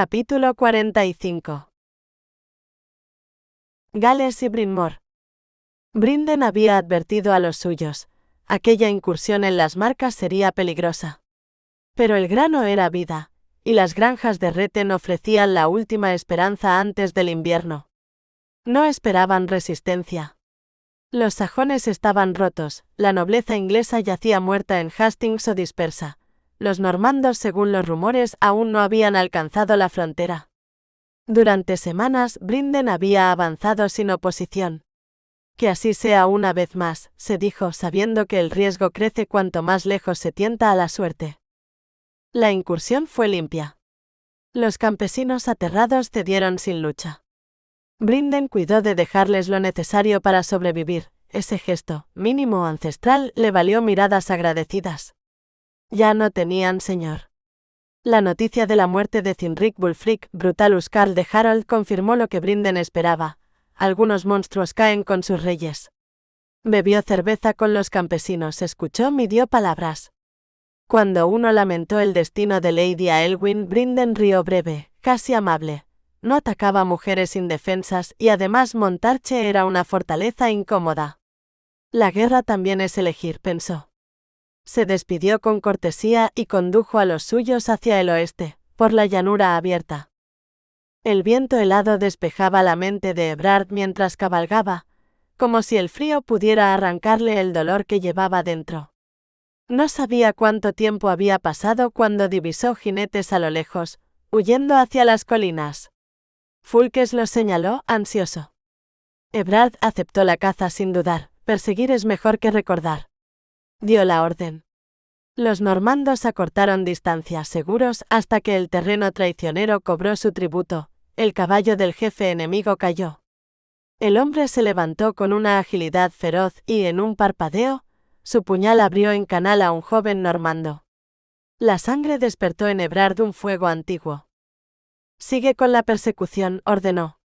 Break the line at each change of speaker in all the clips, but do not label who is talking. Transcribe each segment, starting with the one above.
Capítulo 45. Gales y Bryn Mawr. Brinden había advertido a los suyos. Aquella incursión en las marcas sería peligrosa. Pero el grano era vida, y las granjas de Reten ofrecían la última esperanza antes del invierno. No esperaban resistencia. Los sajones estaban rotos, la nobleza inglesa yacía muerta en Hastings o dispersa. Los normandos, según los rumores, aún no habían alcanzado la frontera. Durante semanas, Brinden había avanzado sin oposición. Que así sea una vez más, se dijo, sabiendo que el riesgo crece cuanto más lejos se tienta a la suerte. La incursión fue limpia. Los campesinos aterrados cedieron sin lucha. Brinden cuidó de dejarles lo necesario para sobrevivir. Ese gesto, mínimo ancestral, le valió miradas agradecidas. Ya no tenían señor. La noticia de la muerte de Cynric Wulfric, Brutalus Carl de Harold, confirmó lo que Brinden esperaba. Algunos monstruos caen con sus reyes. Bebió cerveza con los campesinos, escuchó y dio palabras. Cuando uno lamentó el destino de Lady Aelwyn, Brinden rió breve, casi amable. No atacaba a mujeres indefensas y además Montarche era una fortaleza incómoda. La guerra también es elegir, pensó. Se despidió con cortesía y condujo a los suyos hacia el oeste, por la llanura abierta. El viento helado despejaba la mente de Ebrard mientras cabalgaba, como si el frío pudiera arrancarle el dolor que llevaba dentro. No sabía cuánto tiempo había pasado cuando divisó jinetes a lo lejos, huyendo hacia las colinas. Fulques los señaló, ansioso. Ebrard aceptó la caza sin dudar. Perseguir es mejor que recordar. Dio la orden. Los normandos acortaron distancias seguros hasta que el terreno traicionero cobró su tributo. El caballo del jefe enemigo cayó. El hombre se levantó con una agilidad feroz y, en un parpadeo, su puñal abrió en canal a un joven normando. La sangre despertó en Ebrard un fuego antiguo. Sigue con la persecución, ordenó.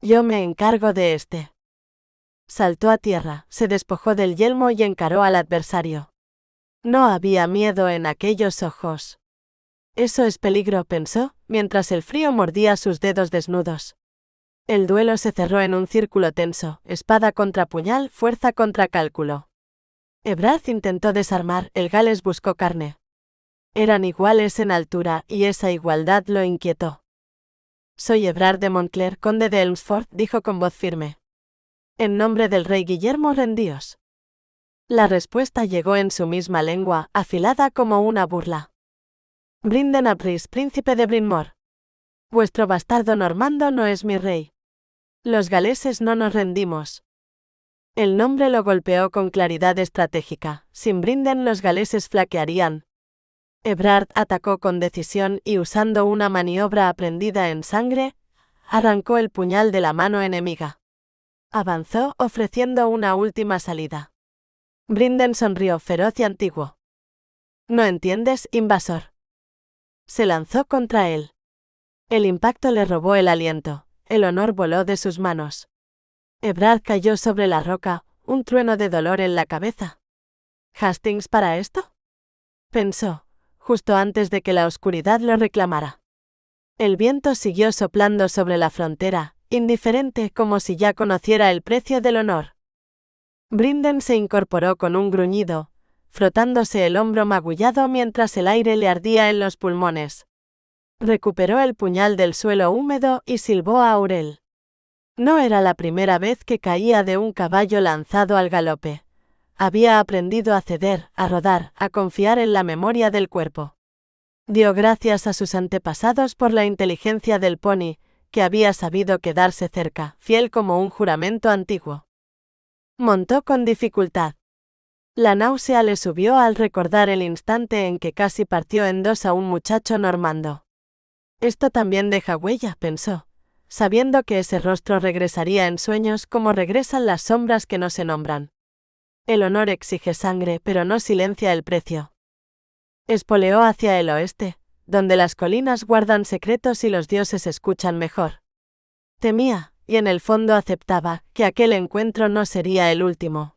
Yo me encargo de este. Saltó a tierra, se despojó del yelmo y encaró al adversario. No había miedo en aquellos ojos. Eso es peligro, pensó, mientras el frío mordía sus dedos desnudos. El duelo se cerró en un círculo tenso, espada contra puñal, fuerza contra cálculo. Ebrard intentó desarmar, el Gales buscó carne. Eran iguales en altura, y esa igualdad lo inquietó. Soy Ebrard de Montclair, conde de Elmsford, dijo con voz firme. En nombre del rey Guillermo, rendíos. La respuesta llegó en su misma lengua, afilada como una burla. Brinden ap Rhys, príncipe de Bryn Mawr. Vuestro bastardo normando no es mi rey. Los galeses no nos rendimos. El nombre lo golpeó con claridad estratégica. Sin Brinden los galeses flaquearían. Ebrard atacó con decisión y, usando una maniobra aprendida en sangre, arrancó el puñal de la mano enemiga. Avanzó, ofreciendo una última salida. Brinden sonrió, feroz y antiguo. ¿No entiendes, invasor? Se lanzó contra él. El impacto le robó el aliento, el honor voló de sus manos. Ebrard cayó sobre la roca, un trueno de dolor en la cabeza. ¿Hastings para esto? Pensó, justo antes de que la oscuridad lo reclamara. El viento siguió soplando sobre la frontera, indiferente, como si ya conociera el precio del honor. Brinden se incorporó con un gruñido, frotándose el hombro magullado mientras el aire le ardía en los pulmones. Recuperó el puñal del suelo húmedo y silbó a Aurel. No era la primera vez que caía de un caballo lanzado al galope. Había aprendido a ceder, a rodar, a confiar en la memoria del cuerpo. Dio gracias a sus antepasados por la inteligencia del pony, que había sabido quedarse cerca, fiel como un juramento antiguo. Montó con dificultad. La náusea le subió al recordar el instante en que casi partió en dos a un muchacho normando. Esto también deja huella, pensó, sabiendo que ese rostro regresaría en sueños como regresan las sombras que no se nombran. El honor exige sangre, pero no silencia el precio. Espoleó hacia el oeste, donde las colinas guardan secretos y los dioses escuchan mejor. Temía, y en el fondo aceptaba, que aquel encuentro no sería el último.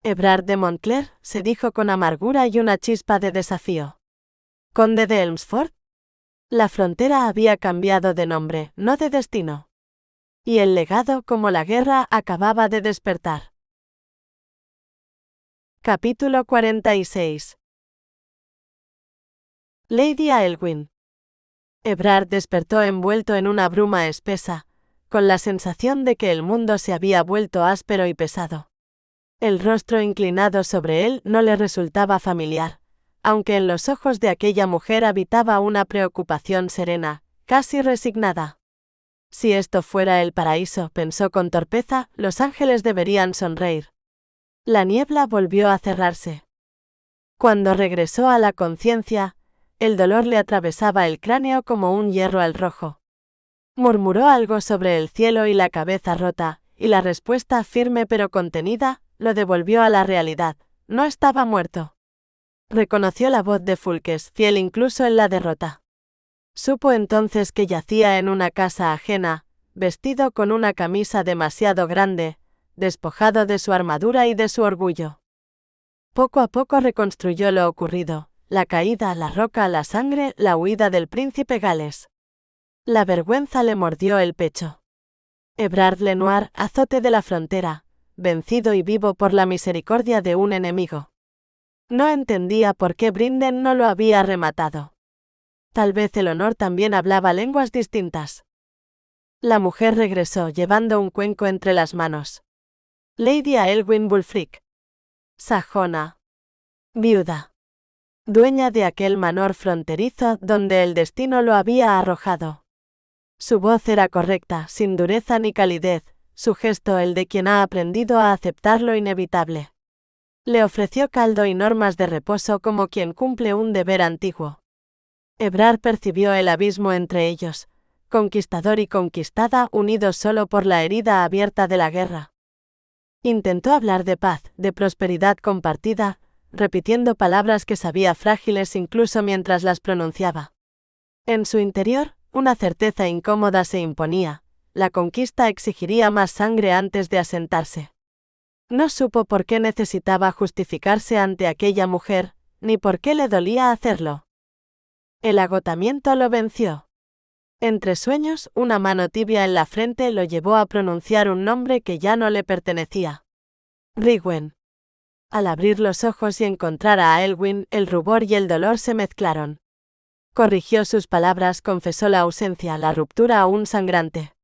Ebrard de Montclair, se dijo con amargura y una chispa de desafío. ¿Conde de Elmsford? La frontera había cambiado de nombre, no de destino. Y el legado, como la guerra, acababa de despertar. Capítulo 46. Lady Aylwin. Ebrard despertó envuelto en una bruma espesa, con la sensación de que el mundo se había vuelto áspero y pesado. El rostro inclinado sobre él no le resultaba familiar, aunque en los ojos de aquella mujer habitaba una preocupación serena, casi resignada. Si esto fuera el paraíso, pensó con torpeza, los ángeles deberían sonreír. La niebla volvió a cerrarse. Cuando regresó a la conciencia, el dolor le atravesaba el cráneo como un hierro al rojo. Murmuró algo sobre el cielo y la cabeza rota, y la respuesta firme pero contenida lo devolvió a la realidad. No estaba muerto. Reconoció la voz de Fulkes, fiel incluso en la derrota. Supo entonces que yacía en una casa ajena, vestido con una camisa demasiado grande, despojado de su armadura y de su orgullo. Poco a poco reconstruyó lo ocurrido, la caída, la roca, la sangre, la huida del príncipe Gales. La vergüenza le mordió el pecho. Ebrard Lenoir, azote de la frontera, vencido y vivo por la misericordia de un enemigo. No entendía por qué Brinden no lo había rematado. Tal vez el honor también hablaba lenguas distintas. La mujer regresó llevando un cuenco entre las manos. Lady Aylwin Wulfric. Sajona. Viuda. Dueña de aquel manor fronterizo donde el destino lo había arrojado. Su voz era correcta, sin dureza ni calidez, su gesto el de quien ha aprendido a aceptar lo inevitable. Le ofreció caldo y normas de reposo como quien cumple un deber antiguo. Ebrard percibió el abismo entre ellos, conquistador y conquistada unidos solo por la herida abierta de la guerra. Intentó hablar de paz, de prosperidad compartida, repitiendo palabras que sabía frágiles incluso mientras las pronunciaba. En su interior, una certeza incómoda se imponía, la conquista exigiría más sangre antes de asentarse. No supo por qué necesitaba justificarse ante aquella mujer, ni por qué le dolía hacerlo. El agotamiento lo venció. Entre sueños, una mano tibia en la frente lo llevó a pronunciar un nombre que ya no le pertenecía. Rigwen. Al abrir los ojos y encontrar a Aylwin, el rubor y el dolor se mezclaron. Corrigió sus palabras, confesó la ausencia, la ruptura aún sangrante.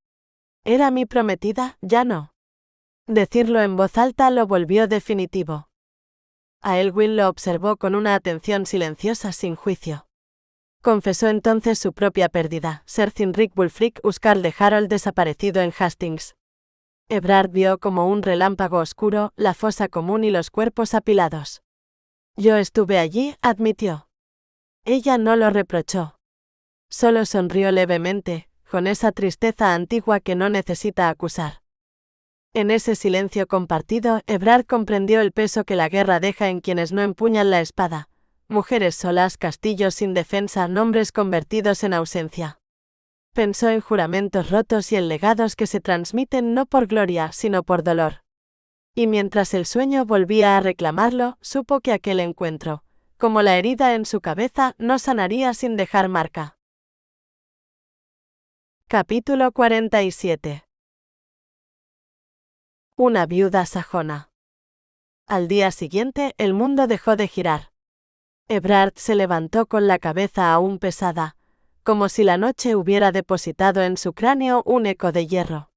Era mi prometida, ya no. Decirlo en voz alta lo volvió definitivo. Aylwin lo observó con una atención silenciosa sin juicio. Confesó entonces su propia pérdida, Ser Cynric Wulfric Uscarl de Harold desaparecido en Hastings. Ebrard vio como un relámpago oscuro la fosa común y los cuerpos apilados. Yo estuve allí, admitió. Ella no lo reprochó. Solo sonrió levemente, con esa tristeza antigua que no necesita acusar. En ese silencio compartido, Ebrard comprendió el peso que la guerra deja en quienes no empuñan la espada. Mujeres solas, castillos sin defensa, nombres convertidos en ausencia. Pensó en juramentos rotos y en legados que se transmiten no por gloria, sino por dolor. Y mientras el sueño volvía a reclamarlo, supo que aquel encuentro, como la herida en su cabeza, no sanaría sin dejar marca. Capítulo 47. Una viuda sajona. Al día siguiente, el mundo dejó de girar. Ebrard se levantó con la cabeza aún pesada, como si la noche hubiera depositado en su cráneo un eco de hierro.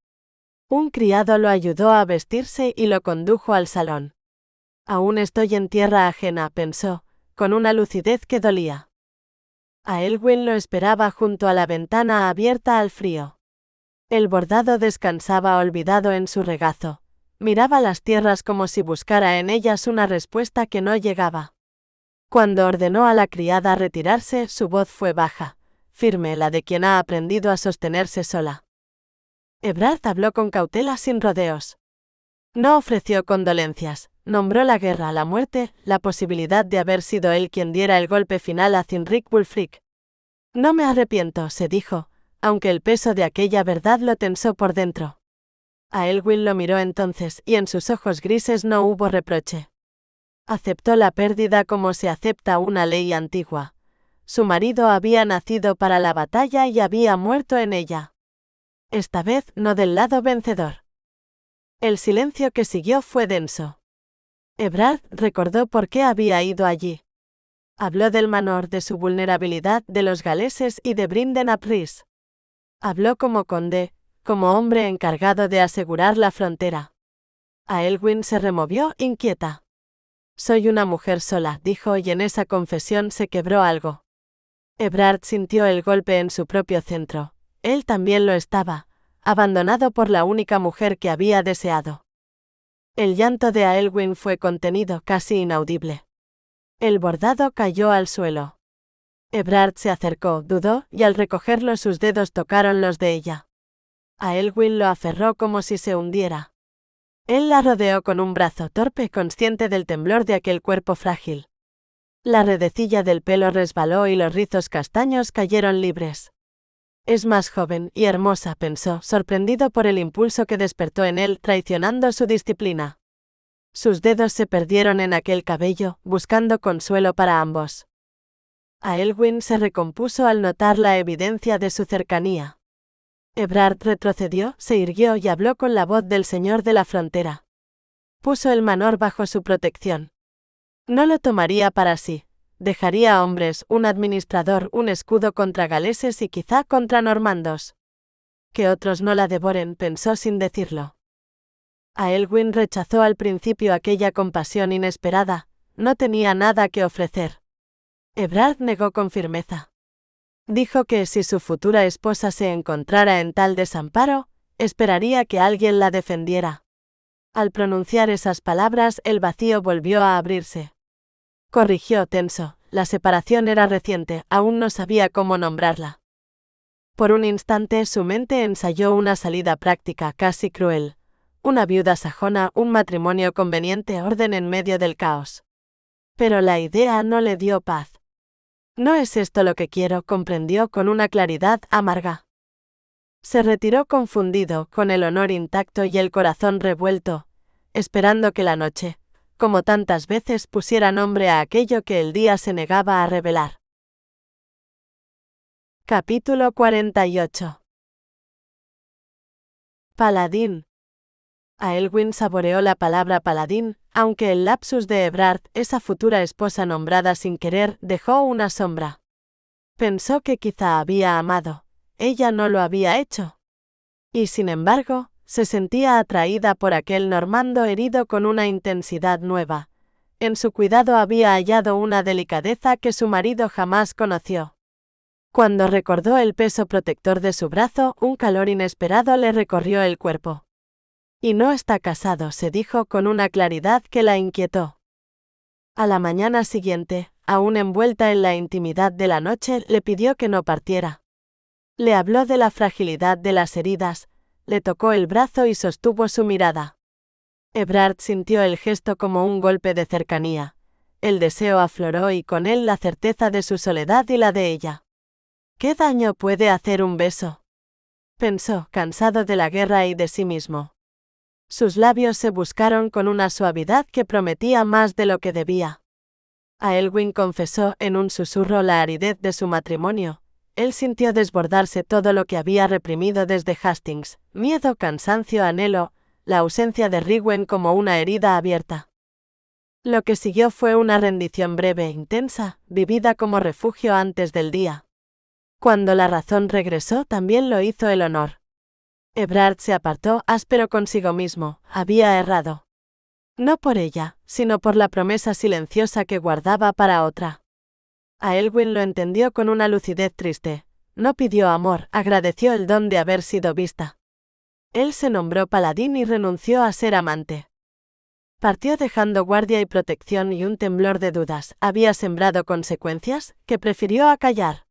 Un criado lo ayudó a vestirse y lo condujo al salón. Aún estoy en tierra ajena, pensó, con una lucidez que dolía. Aylwin lo esperaba junto a la ventana abierta al frío. El bordado descansaba olvidado en su regazo. Miraba las tierras como si buscara en ellas una respuesta que no llegaba. Cuando ordenó a la criada retirarse, su voz fue baja, firme, la de quien ha aprendido a sostenerse sola. Ebrard habló con cautela sin rodeos. No ofreció condolencias, nombró la guerra, la muerte, la posibilidad de haber sido él quien diera el golpe final a Cynric Wulfric. No me arrepiento, se dijo, aunque el peso de aquella verdad lo tensó por dentro. Aylwin lo miró entonces, y en sus ojos grises no hubo reproche. Aceptó la pérdida como se acepta una ley antigua. Su marido había nacido para la batalla y había muerto en ella. Esta vez no del lado vencedor. El silencio que siguió fue denso. Ebrard recordó por qué había ido allí. Habló del manor, de su vulnerabilidad, de los galeses y de Brinden ap Rhys. Habló como conde, como hombre encargado de asegurar la frontera. Aelwyn se removió, inquieta. «Soy una mujer sola», dijo, y en esa confesión se quebró algo. Ebrard sintió el golpe en su propio centro. Él también lo estaba, abandonado por la única mujer que había deseado. El llanto de Aelwyn fue contenido, casi inaudible. El bordado cayó al suelo. Ebrard se acercó, dudó, y al recogerlo sus dedos tocaron los de ella. Aelwyn lo aferró como si se hundiera. Él la rodeó con un brazo torpe, consciente del temblor de aquel cuerpo frágil. La redecilla del pelo resbaló y los rizos castaños cayeron libres. «Es más joven y hermosa», pensó, sorprendido por el impulso que despertó en él, traicionando su disciplina. Sus dedos se perdieron en aquel cabello, buscando consuelo para ambos. Aelwyn se recompuso al notar la evidencia de su cercanía. Ebrard retrocedió, se irguió y habló con la voz del señor de la frontera. Puso el manor bajo su protección. No lo tomaría para sí. Dejaría a hombres, un administrador, un escudo contra galeses y quizá contra normandos. Que otros no la devoren, pensó sin decirlo. Aelwyn rechazó al principio aquella compasión inesperada, no tenía nada que ofrecer. Ebrard negó con firmeza. Dijo que si su futura esposa se encontrara en tal desamparo, esperaría que alguien la defendiera. Al pronunciar esas palabras, el vacío volvió a abrirse. Corrigió tenso, la separación era reciente, aún no sabía cómo nombrarla. Por un instante su mente ensayó una salida práctica, casi cruel. Una viuda sajona, un matrimonio conveniente, orden en medio del caos. Pero la idea no le dio paz. «No es esto lo que quiero», comprendió con una claridad amarga. Se retiró confundido, con el honor intacto y el corazón revuelto, esperando que la noche, como tantas veces, pusiera nombre a aquello que el día se negaba a revelar. Capítulo 48. Paladín. Aelwyn saboreó la palabra paladín, aunque el lapsus de Ebrard, esa futura esposa nombrada sin querer, dejó una sombra. Pensó que quizá había amado. Ella no lo había hecho. Y sin embargo, se sentía atraída por aquel normando herido con una intensidad nueva. En su cuidado había hallado una delicadeza que su marido jamás conoció. Cuando recordó el peso protector de su brazo, un calor inesperado le recorrió el cuerpo. «Y no está casado», se dijo con una claridad que la inquietó. A la mañana siguiente, aún envuelta en la intimidad de la noche, le pidió que no partiera. Le habló de la fragilidad de las heridas, le tocó el brazo y sostuvo su mirada. Ebrard sintió el gesto como un golpe de cercanía. El deseo afloró y con él la certeza de su soledad y la de ella. «¿Qué daño puede hacer un beso?», pensó, cansado de la guerra y de sí mismo. Sus labios se buscaron con una suavidad que prometía más de lo que debía. Aelwyn confesó en un susurro la aridez de su matrimonio. Él sintió desbordarse todo lo que había reprimido desde Hastings: miedo, cansancio, anhelo, la ausencia de Rywén como una herida abierta. Lo que siguió fue una rendición breve, intensa, vivida como refugio antes del día. Cuando la razón regresó, también lo hizo el honor. Ebrard se apartó, áspero consigo mismo. Había errado. No por ella, sino por la promesa silenciosa que guardaba para otra. Aelwyn lo entendió con una lucidez triste. No pidió amor, agradeció el don de haber sido vista. Él se nombró paladín y renunció a ser amante. Partió dejando guardia y protección y un temblor de dudas. ¿Había sembrado consecuencias? Que prefirió acallar.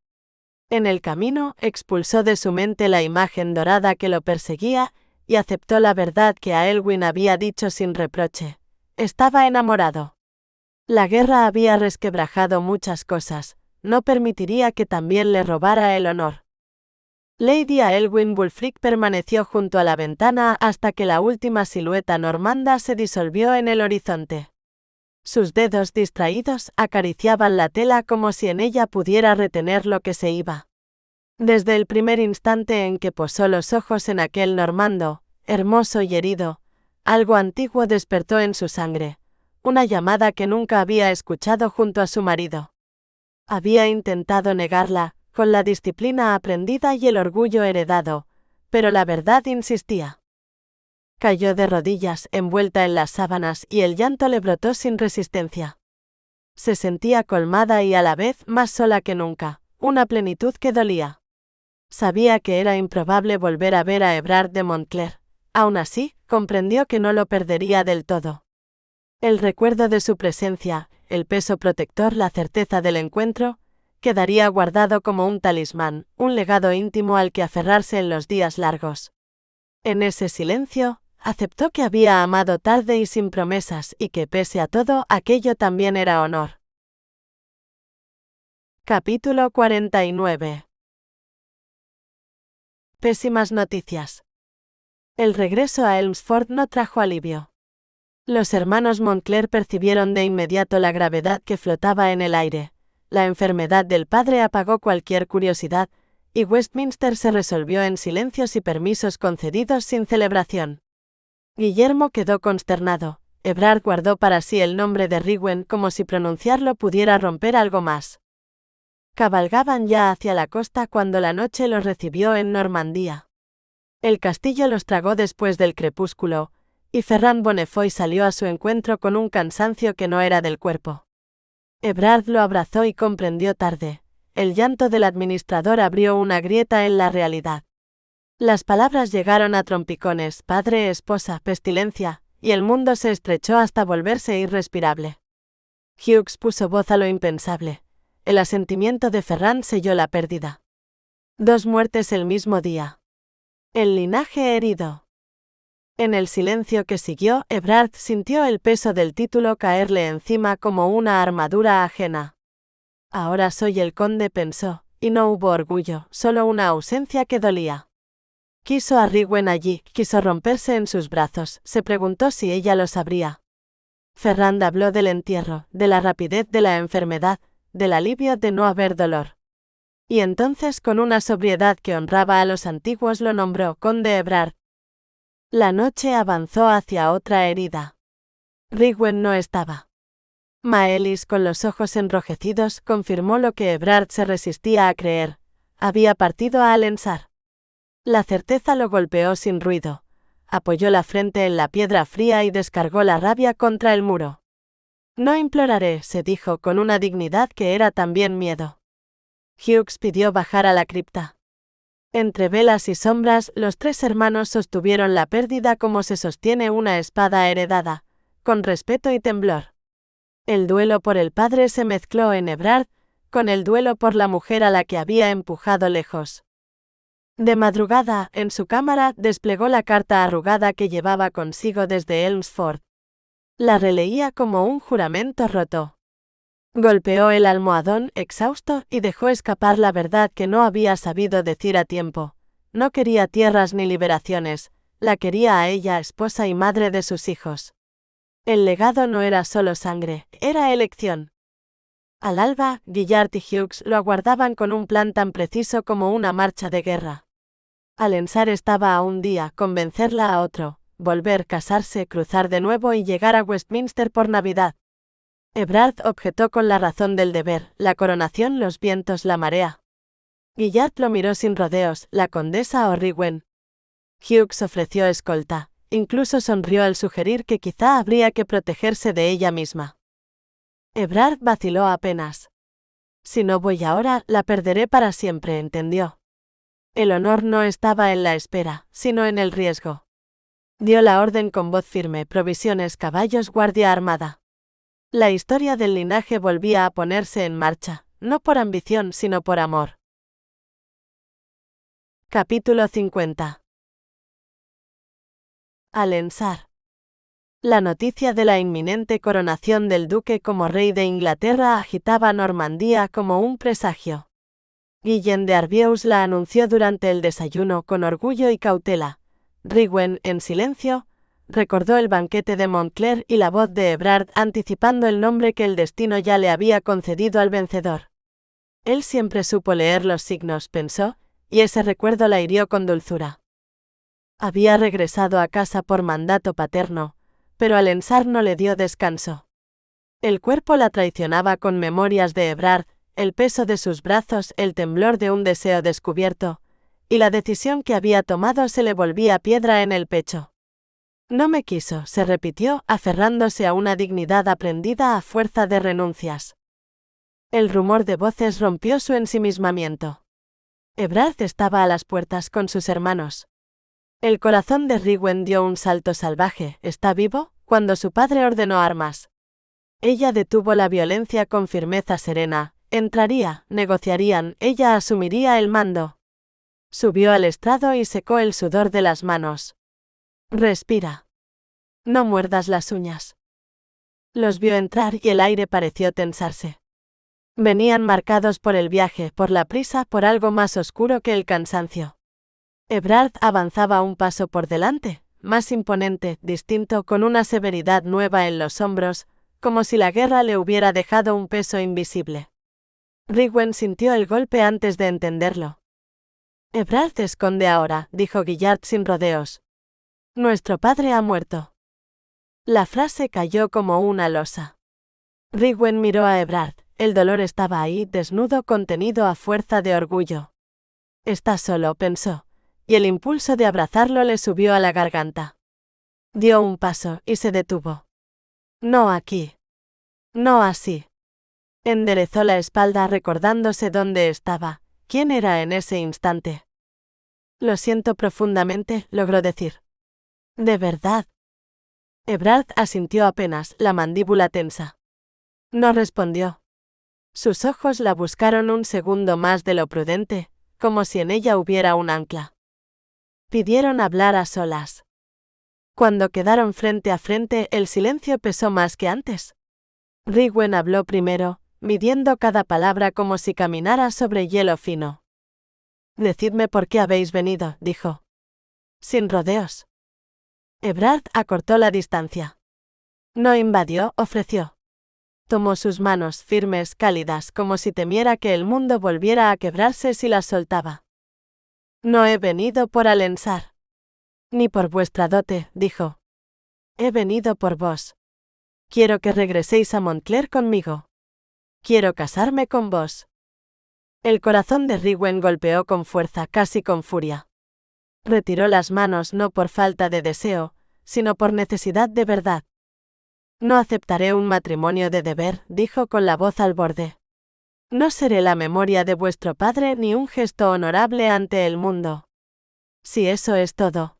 En el camino, expulsó de su mente la imagen dorada que lo perseguía y aceptó la verdad que Aelwyn había dicho sin reproche. Estaba enamorado. La guerra había resquebrajado muchas cosas, no permitiría que también le robara el honor. Lady Aelwyn Wulfric permaneció junto a la ventana hasta que la última silueta normanda se disolvió en el horizonte. Sus dedos distraídos acariciaban la tela como si en ella pudiera retener lo que se iba. Desde el primer instante en que posó los ojos en aquel normando, hermoso y herido, algo antiguo despertó en su sangre, una llamada que nunca había escuchado junto a su marido. Había intentado negarla, con la disciplina aprendida y el orgullo heredado, pero la verdad insistía. Cayó de rodillas, envuelta en las sábanas, y el llanto le brotó sin resistencia. Se sentía colmada y a la vez más sola que nunca, una plenitud que dolía. Sabía que era improbable volver a ver a Ebrard de Montclair. Aún así, comprendió que no lo perdería del todo. El recuerdo de su presencia, el peso protector, la certeza del encuentro, quedaría guardado como un talismán, un legado íntimo al que aferrarse en los días largos. En ese silencio, aceptó que había amado tarde y sin promesas y que pese a todo aquello también era honor. Capítulo 49. Pésimas noticias. El regreso a Elmsford no trajo alivio. Los hermanos Montclair percibieron de inmediato la gravedad que flotaba en el aire. La enfermedad del padre apagó cualquier curiosidad, y Westminster se resolvió en silencios y permisos concedidos sin celebración. Guillermo quedó consternado. Ebrard guardó para sí el nombre de Rhywin como si pronunciarlo pudiera romper algo más. Cabalgaban ya hacia la costa cuando la noche los recibió en Normandía. El castillo los tragó después del crepúsculo, y Ferrand Bonnefoy salió a su encuentro con un cansancio que no era del cuerpo. Ebrard lo abrazó y comprendió tarde. El llanto del administrador abrió una grieta en la realidad. Las palabras llegaron a trompicones: padre, esposa, pestilencia, y el mundo se estrechó hasta volverse irrespirable. Hughes puso voz a lo impensable. El asentimiento de Ferrand selló la pérdida. 2 muertes el mismo día. El linaje herido. En el silencio que siguió, Ebrard sintió el peso del título caerle encima como una armadura ajena. Ahora soy el conde, pensó, y no hubo orgullo, solo una ausencia que dolía. Quiso a Rhywin allí, quiso romperse en sus brazos, se preguntó si ella lo sabría. Ferrand habló del entierro, de la rapidez de la enfermedad, del alivio de no haber dolor. Y entonces, con una sobriedad que honraba a los antiguos, lo nombró conde Ebrard. La noche avanzó hacia otra herida. Rhywin no estaba. Maelis, con los ojos enrojecidos, confirmó lo que Ebrard se resistía a creer: había partido a Alensar. La certeza lo golpeó sin ruido. Apoyó la frente en la piedra fría y descargó la rabia contra el muro. No imploraré, se dijo con una dignidad que era también miedo. Hughes pidió bajar a la cripta. Entre velas y sombras, los 3 hermanos sostuvieron la pérdida como se sostiene una espada heredada, con respeto y temblor. El duelo por el padre se mezcló en Ebrard con el duelo por la mujer a la que había empujado lejos. De madrugada, en su cámara, desplegó la carta arrugada que llevaba consigo desde Elmsford. La releía como un juramento roto. Golpeó el almohadón, exhausto, y dejó escapar la verdad que no había sabido decir a tiempo. No quería tierras ni liberaciones, la quería a ella, esposa y madre de sus hijos. El legado no era solo sangre, era elección. Al alba, Gillard y Hughes lo aguardaban con un plan tan preciso como una marcha de guerra. Alensar estaba a un día, convencerla a otro, volver, casarse, cruzar de nuevo y llegar a Westminster por Navidad. Ebrard objetó con la razón del deber: la coronación, los vientos, la marea. Gillard lo miró sin rodeos: la condesa o Rhywin. Hughes ofreció escolta, incluso sonrió al sugerir que quizá habría que protegerse de ella misma. Ebrard vaciló apenas. Si no voy ahora, la perderé para siempre, entendió. El honor no estaba en la espera, sino en el riesgo. Dio la orden con voz firme: provisiones, caballos, guardia armada. La historia del linaje volvía a ponerse en marcha, no por ambición sino por amor. Capítulo 50. Alensar. La noticia de la inminente coronación del duque como rey de Inglaterra agitaba Normandía como un presagio. Guillem de Arbieux la anunció durante el desayuno con orgullo y cautela. Rhywin, en silencio, recordó el banquete de Montclair y la voz de Ebrard anticipando el nombre que el destino ya le había concedido al vencedor. Él siempre supo leer los signos, pensó, y ese recuerdo la hirió con dulzura. Había regresado a casa por mandato paterno, pero Alensar no le dio descanso. El cuerpo la traicionaba con memorias de Ebrard, el peso de sus brazos, el temblor de un deseo descubierto, y la decisión que había tomado se le volvía piedra en el pecho. No me quiso, se repitió, aferrándose a una dignidad aprendida a fuerza de renuncias. El rumor de voces rompió su ensimismamiento. Ebrard estaba a las puertas con sus hermanos. El corazón de Rywén dio un salto salvaje. ¿Está vivo? Cuando su padre ordenó armas. Ella detuvo la violencia con firmeza serena. Entraría, negociarían, ella asumiría el mando. Subió al estrado y secó el sudor de las manos. Respira. No muerdas las uñas. Los vio entrar y el aire pareció tensarse. Venían marcados por el viaje, por la prisa, por algo más oscuro que el cansancio. Ebrard avanzaba un paso por delante, más imponente, distinto, con una severidad nueva en los hombros, como si la guerra le hubiera dejado un peso invisible. Rywén sintió el golpe antes de entenderlo. Ebrard te esconde ahora, dijo Gillard sin rodeos. Nuestro padre ha muerto. La frase cayó como una losa. Rywén miró a Ebrard. El dolor estaba ahí, desnudo, contenido a fuerza de orgullo. Está solo, pensó, y el impulso de abrazarlo le subió a la garganta. Dio un paso y se detuvo. No aquí. No así. Enderezó la espalda recordándose dónde estaba, quién era en ese instante. Lo siento profundamente, logró decir. ¿De verdad? Ebrard asintió apenas, la mandíbula tensa. No respondió. Sus ojos la buscaron un segundo más de lo prudente, como si en ella hubiera un ancla. Pidieron hablar a solas. Cuando quedaron frente a frente, el silencio pesó más que antes. Rywén habló primero, midiendo cada palabra como si caminara sobre hielo fino. Decidme por qué habéis venido, dijo. Sin rodeos. Ebrard acortó la distancia. No invadió, ofreció. Tomó sus manos firmes, cálidas, como si temiera que el mundo volviera a quebrarse si las soltaba. No he venido por Alensar. Ni por vuestra dote, dijo. He venido por vos. Quiero que regreséis a Montclair conmigo. Quiero casarme con vos. El corazón de Rywén golpeó con fuerza, casi con furia. Retiró las manos no por falta de deseo, sino por necesidad de verdad. No aceptaré un matrimonio de deber, dijo con la voz al borde. No seré la memoria de vuestro padre ni un gesto honorable ante el mundo. Si eso es todo.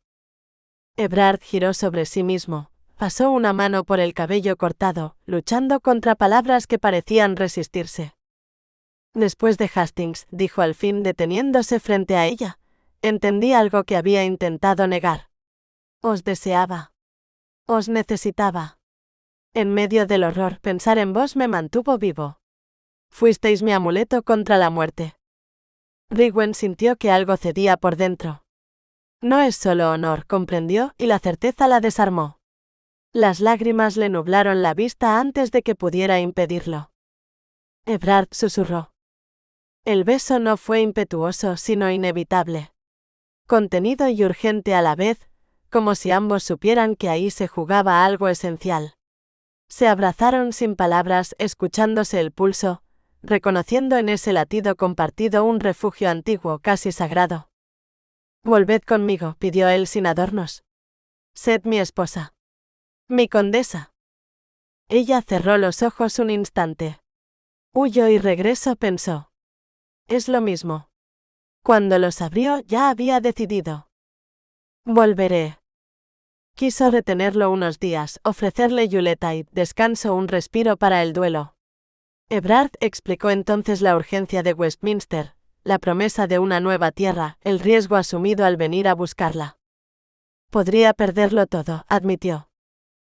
Ebrard giró sobre sí mismo, pasó una mano por el cabello cortado, luchando contra palabras que parecían resistirse. Después de Hastings, dijo al fin deteniéndose frente a ella, entendí algo que había intentado negar. Os deseaba. Os necesitaba. En medio del horror, pensar en vos me mantuvo vivo. Fuisteis mi amuleto contra la muerte. Rywén sintió que algo cedía por dentro. No es solo honor, comprendió, y la certeza la desarmó. Las lágrimas le nublaron la vista antes de que pudiera impedirlo. Ebrard susurró. El beso no fue impetuoso, sino inevitable. Contenido y urgente a la vez, como si ambos supieran que ahí se jugaba algo esencial. Se abrazaron sin palabras, escuchándose el pulso, reconociendo en ese latido compartido un refugio antiguo, casi sagrado. Volved conmigo, pidió él sin adornos. Sed mi esposa. Mi condesa. Ella cerró los ojos un instante. Huyo y regreso, pensó. Es lo mismo. Cuando los abrió ya había decidido. Volveré. Quiso retenerlo unos días, ofrecerle Yuletide, descanso, un respiro para el duelo. Ebrard explicó entonces la urgencia de Westminster, la promesa de una nueva tierra, el riesgo asumido al venir a buscarla. Podría perderlo todo, admitió.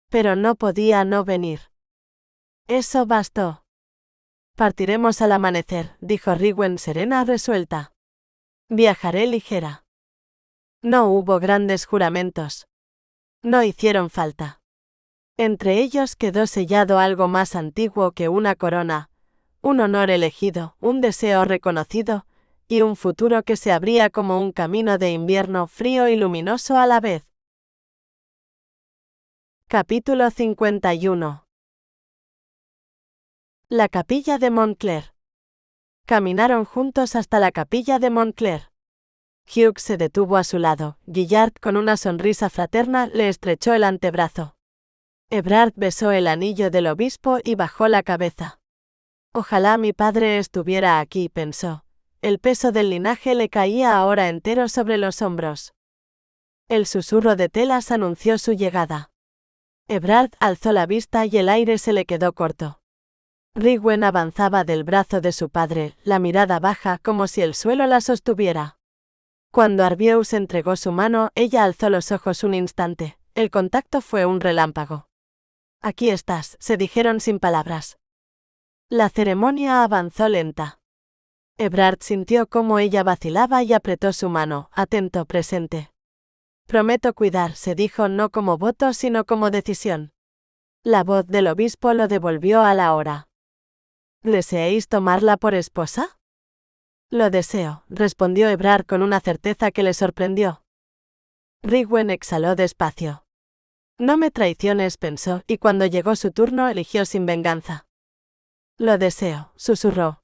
Pero no podía no venir. Eso bastó. Partiremos al amanecer, dijo Rywén serena, resuelta. Viajaré ligera. No hubo grandes juramentos. No hicieron falta. Entre ellos quedó sellado algo más antiguo que una corona, un honor elegido, un deseo reconocido, y un futuro que se abría como un camino de invierno frío y luminoso a la vez. Capítulo 51. La capilla de Montclair. Caminaron juntos hasta la capilla de Montclair. Hugh se detuvo a su lado. Gillard, con una sonrisa fraterna, le estrechó el antebrazo. Ebrard besó el anillo del obispo y bajó la cabeza. Ojalá mi padre estuviera aquí, pensó. El peso del linaje le caía ahora entero sobre los hombros. El susurro de telas anunció su llegada. Ebrard alzó la vista y el aire se le quedó corto. Rigwen avanzaba del brazo de su padre, la mirada baja como si el suelo la sostuviera. Cuando Arvieus entregó su mano, ella alzó los ojos un instante. El contacto fue un relámpago. Aquí estás, se dijeron sin palabras. La ceremonia avanzó lenta. Ebrard sintió cómo ella vacilaba y apretó su mano, atento, presente. Prometo cuidar, se dijo no como voto sino como decisión. La voz del obispo lo devolvió a la hora. ¿Deseáis tomarla por esposa? Lo deseo, respondió Ebrard con una certeza que le sorprendió. Rigwen exhaló despacio. No me traiciones, pensó, y cuando llegó su turno eligió sin venganza. Lo deseo, susurró.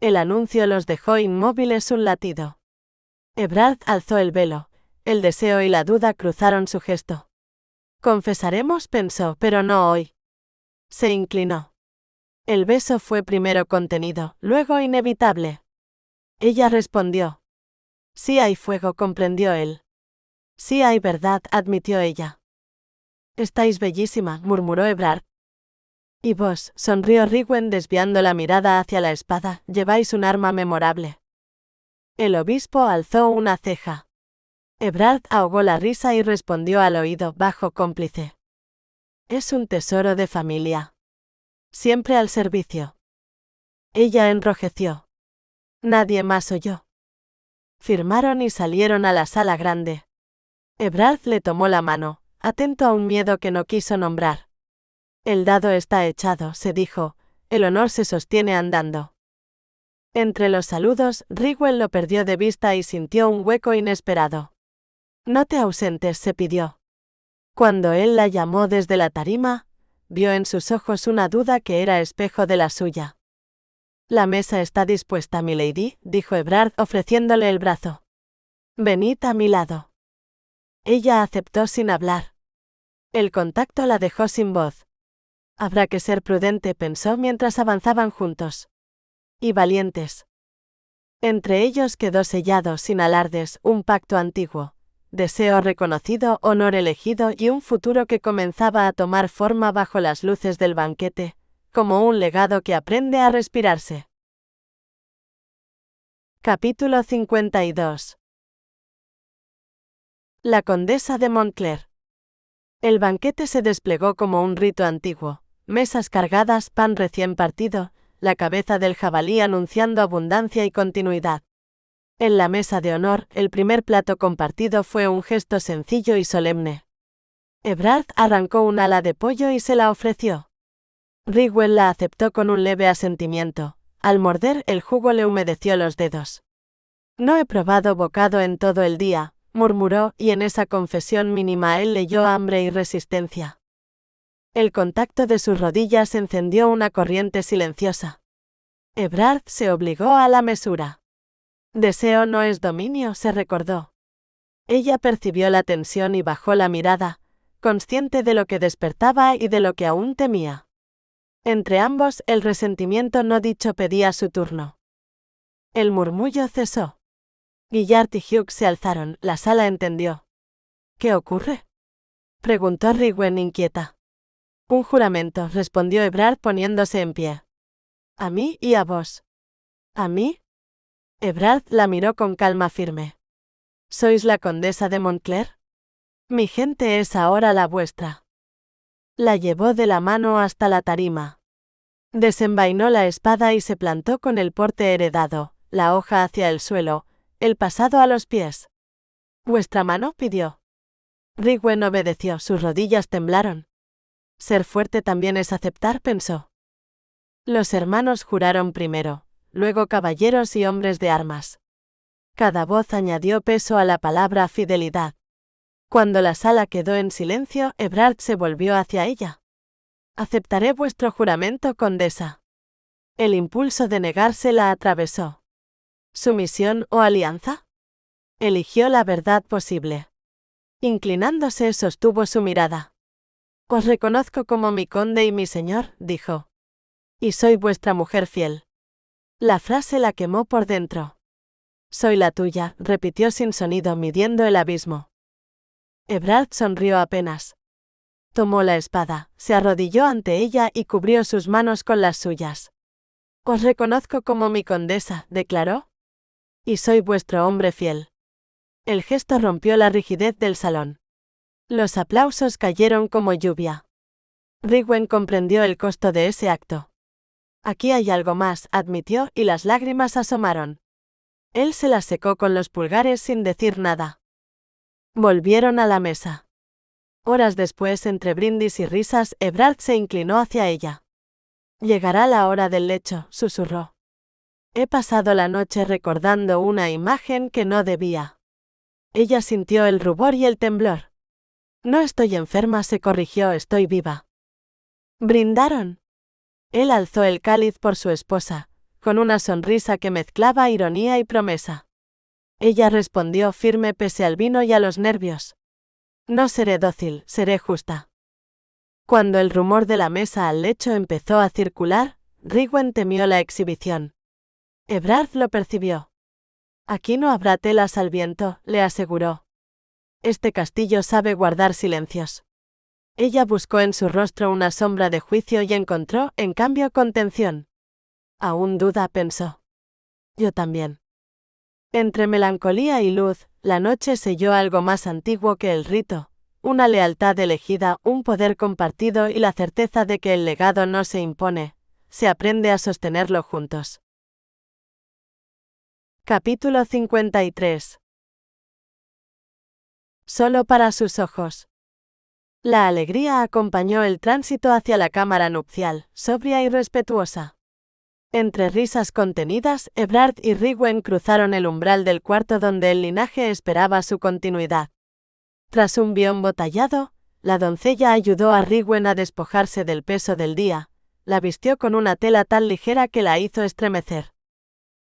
El anuncio los dejó inmóviles un latido. Ebrard alzó el velo. El deseo y la duda cruzaron su gesto. Confesaremos, pensó, pero no hoy. Se inclinó. El beso fue primero contenido, luego inevitable. Ella respondió. Sí hay fuego, comprendió él. Sí hay verdad, admitió ella. Estáis bellísima, murmuró Ebrard. Y vos, sonrió Rigwen desviando la mirada hacia la espada, lleváis un arma memorable. El obispo alzó una ceja. Ebrard ahogó la risa y respondió al oído bajo cómplice. Es un tesoro de familia. Siempre al servicio. Ella enrojeció. Nadie más oyó. Firmaron y salieron a la sala grande. Ebrard le tomó la mano, atento a un miedo que no quiso nombrar. El dado está echado, se dijo, el honor se sostiene andando. Entre los saludos, Rigwen lo perdió de vista y sintió un hueco inesperado. No te ausentes, se pidió. Cuando él la llamó desde la tarima, vio en sus ojos una duda que era espejo de la suya. La mesa está dispuesta, milady, dijo Ebrard ofreciéndole el brazo. Venid a mi lado. Ella aceptó sin hablar. El contacto la dejó sin voz. Habrá que ser prudente, pensó mientras avanzaban juntos. Y valientes. Entre ellos quedó sellado sin alardes un pacto antiguo. Deseo reconocido, honor elegido y un futuro que comenzaba a tomar forma bajo las luces del banquete, como un legado que aprende a respirarse. Capítulo 52. La condesa de Montclair. El banquete se desplegó como un rito antiguo, mesas cargadas, pan recién partido, la cabeza del jabalí anunciando abundancia y continuidad. En la mesa de honor, el primer plato compartido fue un gesto sencillo y solemne. Ebrard arrancó un ala de pollo y se la ofreció. Rigwen la aceptó con un leve asentimiento. Al morder, el jugo le humedeció los dedos. No he probado bocado en todo el día, murmuró, y en esa confesión mínima él leyó hambre y resistencia. El contacto de sus rodillas encendió una corriente silenciosa. Ebrard se obligó a la mesura. Deseo no es dominio, se recordó. Ella percibió la tensión y bajó la mirada, consciente de lo que despertaba y de lo que aún temía. Entre ambos, el resentimiento no dicho pedía su turno. El murmullo cesó. Gillard y Hugh se alzaron, la sala entendió. ¿Qué ocurre?, preguntó Rigwen inquieta. Un juramento, respondió Ebrard poniéndose en pie. A mí y a vos. ¿A mí? Ebrard la miró con calma firme. ¿Sois la condesa de Montclair? Mi gente es ahora la vuestra. La llevó de la mano hasta la tarima. Desenvainó la espada y se plantó con el porte heredado, la hoja hacia el suelo, el pasado a los pies. ¿Vuestra mano?, pidió. Rigwen obedeció, sus rodillas temblaron. Ser fuerte también es aceptar, pensó. Los hermanos juraron primero, luego caballeros y hombres de armas. Cada voz añadió peso a la palabra fidelidad. Cuando la sala quedó en silencio, Ebrard se volvió hacia ella. «Aceptaré vuestro juramento, condesa». El impulso de negarse la atravesó. ¿Sumisión o alianza? Eligió la verdad posible. Inclinándose, sostuvo su mirada. «Os reconozco como mi conde y mi señor», dijo. «Y soy vuestra mujer fiel». La frase la quemó por dentro. «Soy la tuya», repitió sin sonido, midiendo el abismo. Ebrard sonrió apenas. Tomó la espada, se arrodilló ante ella y cubrió sus manos con las suyas. «Os reconozco como mi condesa», declaró. «Y soy vuestro hombre fiel». El gesto rompió la rigidez del salón. Los aplausos cayeron como lluvia. Rigwen comprendió el costo de ese acto. «Aquí hay algo más», admitió, y las lágrimas asomaron. Él se las secó con los pulgares sin decir nada. Volvieron a la mesa. Horas después, entre brindis y risas, Ebrard se inclinó hacia ella. «Llegará la hora del lecho», susurró. «He pasado la noche recordando una imagen que no debía». Ella sintió el rubor y el temblor. «No estoy enferma», se corrigió, «estoy viva». Brindaron. Él alzó el cáliz por su esposa, con una sonrisa que mezclaba ironía y promesa. Ella respondió firme pese al vino y a los nervios. «No seré dócil, seré justa». Cuando el rumor de la mesa al lecho empezó a circular, Rigwen temió la exhibición. Ebrard lo percibió. «Aquí no habrá telas al viento», le aseguró. «Este castillo sabe guardar silencios». Ella buscó en su rostro una sombra de juicio y encontró, en cambio, contención. «Aún duda», pensó. «Yo también». Entre melancolía y luz, la noche selló algo más antiguo que el rito, una lealtad elegida, un poder compartido y la certeza de que el legado no se impone, se aprende a sostenerlo juntos. Capítulo 53. Solo para sus ojos. La alegría acompañó el tránsito hacia la cámara nupcial, sobria y respetuosa. Entre risas contenidas, Ebrard y Rigwen cruzaron el umbral del cuarto donde el linaje esperaba su continuidad. Tras un biombo tallado, la doncella ayudó a Rigwen a despojarse del peso del día, la vistió con una tela tan ligera que la hizo estremecer.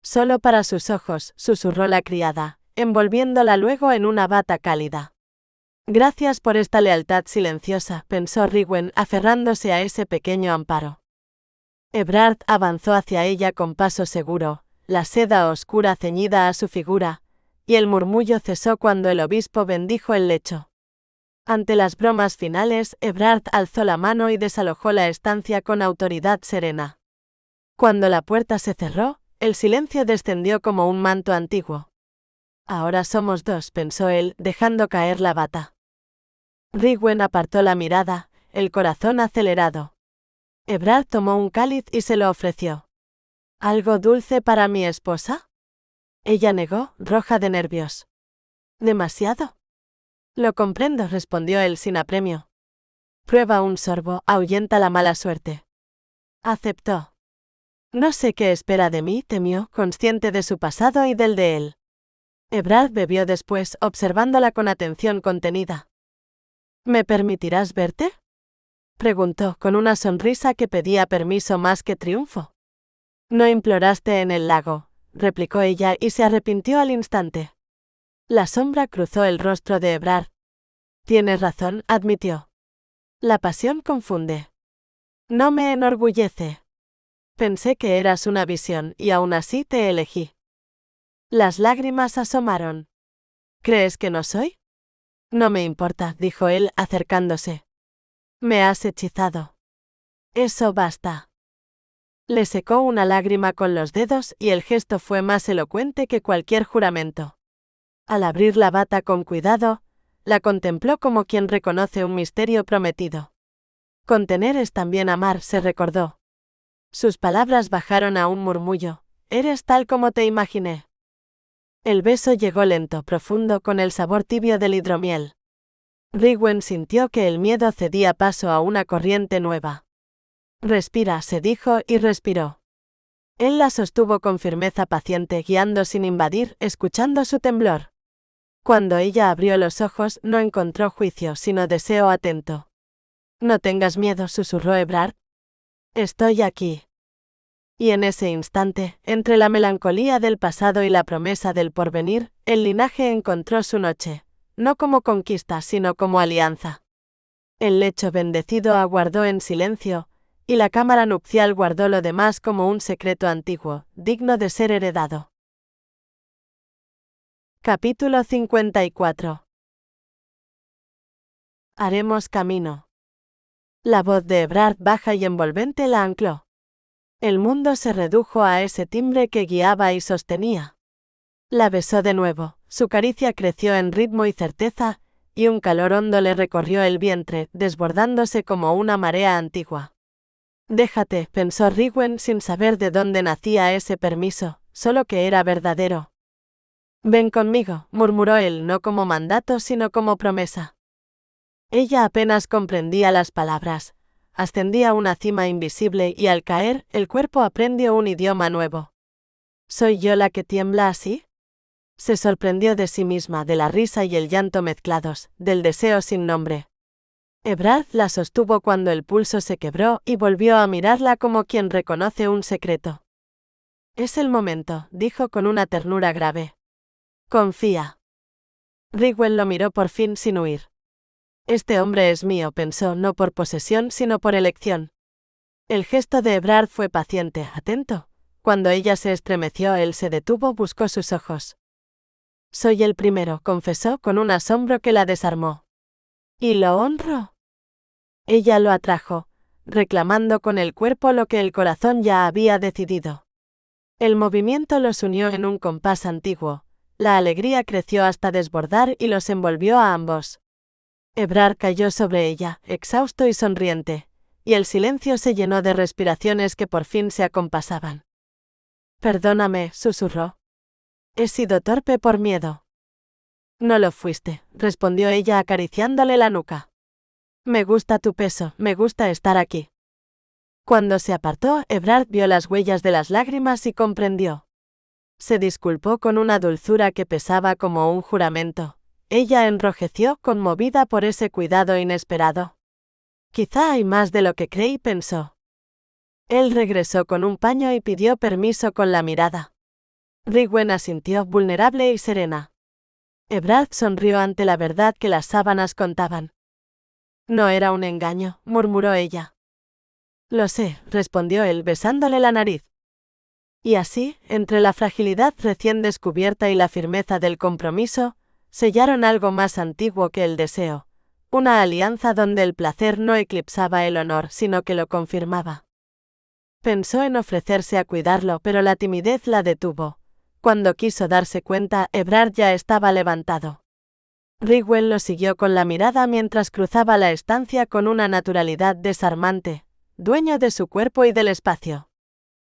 «Solo para sus ojos», susurró la criada, envolviéndola luego en una bata cálida. «Gracias por esta lealtad silenciosa», pensó Rigwen, aferrándose a ese pequeño amparo. Ebrard avanzó hacia ella con paso seguro, la seda oscura ceñida a su figura, y el murmullo cesó cuando el obispo bendijo el lecho. Ante las bromas finales, Ebrard alzó la mano y desalojó la estancia con autoridad serena. Cuando la puerta se cerró, el silencio descendió como un manto antiguo. «Ahora somos dos», pensó él, dejando caer la bata. Rigwen apartó la mirada, el corazón acelerado. Ebrard tomó un cáliz y se lo ofreció. «¿Algo dulce para mi esposa?» Ella negó, roja de nervios. «¿Demasiado?» «Lo comprendo», respondió él sin apremio. «Prueba un sorbo, ahuyenta la mala suerte». Aceptó. «No sé qué espera de mí», temió, consciente de su pasado y del de él. Ebrard bebió después, observándola con atención contenida. «¿Me permitirás verte?», preguntó, con una sonrisa que pedía permiso más que triunfo. «No imploraste en el lago», replicó ella y se arrepintió al instante. La sombra cruzó el rostro de Ebrard. «Tienes razón», admitió. «La pasión confunde. No me enorgullece. Pensé que eras una visión y aún así te elegí». Las lágrimas asomaron. «¿Crees que no soy?» «No me importa», dijo él, acercándose. «Me has hechizado. Eso basta». Le secó una lágrima con los dedos y el gesto fue más elocuente que cualquier juramento. Al abrir la bata con cuidado, la contempló como quien reconoce un misterio prometido. «Contener es también amar», se recordó. Sus palabras bajaron a un murmullo. «Eres tal como te imaginé». El beso llegó lento, profundo, con el sabor tibio del hidromiel. Rigwen sintió que el miedo cedía paso a una corriente nueva. Respira, se dijo y respiró. Él la sostuvo con firmeza paciente, guiando sin invadir, escuchando su temblor. Cuando ella abrió los ojos, no encontró juicio, sino deseo atento. No tengas miedo, susurró Ebrard. Estoy aquí. Y en ese instante, entre la melancolía del pasado y la promesa del porvenir, el linaje encontró su noche, no como conquista, sino como alianza. El lecho bendecido aguardó en silencio, y la cámara nupcial guardó lo demás como un secreto antiguo, digno de ser heredado. Capítulo 54. Haremos camino. La voz de Ebrard, baja y envolvente, la ancló. El mundo se redujo a ese timbre que guiaba y sostenía. La besó de nuevo, su caricia creció en ritmo y certeza, y un calor hondo le recorrió el vientre, desbordándose como una marea antigua. Déjate, pensó Rigwen sin saber de dónde nacía ese permiso, solo que era verdadero. Ven conmigo, murmuró él, no como mandato sino como promesa. Ella apenas comprendía las palabras. Ascendía a una cima invisible y al caer, el cuerpo aprendió un idioma nuevo. ¿Soy yo la que tiembla así? Se sorprendió de sí misma, de la risa y el llanto mezclados, del deseo sin nombre. Ebrard la sostuvo cuando el pulso se quebró y volvió a mirarla como quien reconoce un secreto. Es el momento, dijo con una ternura grave. Confía. Rigwen lo miró por fin sin huir. Este hombre es mío, pensó, no por posesión sino por elección. El gesto de Ebrard fue paciente, atento. Cuando ella se estremeció, él se detuvo, buscó sus ojos. Soy el primero, confesó con un asombro que la desarmó. ¿Y lo honro? Ella lo atrajo, reclamando con el cuerpo lo que el corazón ya había decidido. El movimiento los unió en un compás antiguo, la alegría creció hasta desbordar y los envolvió a ambos. Ebrard cayó sobre ella, exhausto y sonriente, y el silencio se llenó de respiraciones que por fin se acompasaban. Perdóname, susurró. He sido torpe por miedo. No lo fuiste, respondió ella acariciándole la nuca. Me gusta tu peso, me gusta estar aquí. Cuando se apartó, Ebrard vio las huellas de las lágrimas y comprendió. Se disculpó con una dulzura que pesaba como un juramento. Ella enrojeció, conmovida por ese cuidado inesperado. Quizá hay más de lo que creí, pensó. Él regresó con un paño y pidió permiso con la mirada. Rigwen asintió, vulnerable y serena. Ebrard sonrió ante la verdad que las sábanas contaban. No era un engaño, murmuró ella. Lo sé, respondió él besándole la nariz. Y así, entre la fragilidad recién descubierta y la firmeza del compromiso, sellaron algo más antiguo que el deseo, una alianza donde el placer no eclipsaba el honor, sino que lo confirmaba. Pensó en ofrecerse a cuidarlo, pero la timidez la detuvo. Cuando quiso darse cuenta, Ebrard ya estaba levantado. Rigwen lo siguió con la mirada mientras cruzaba la estancia con una naturalidad desarmante, dueño de su cuerpo y del espacio.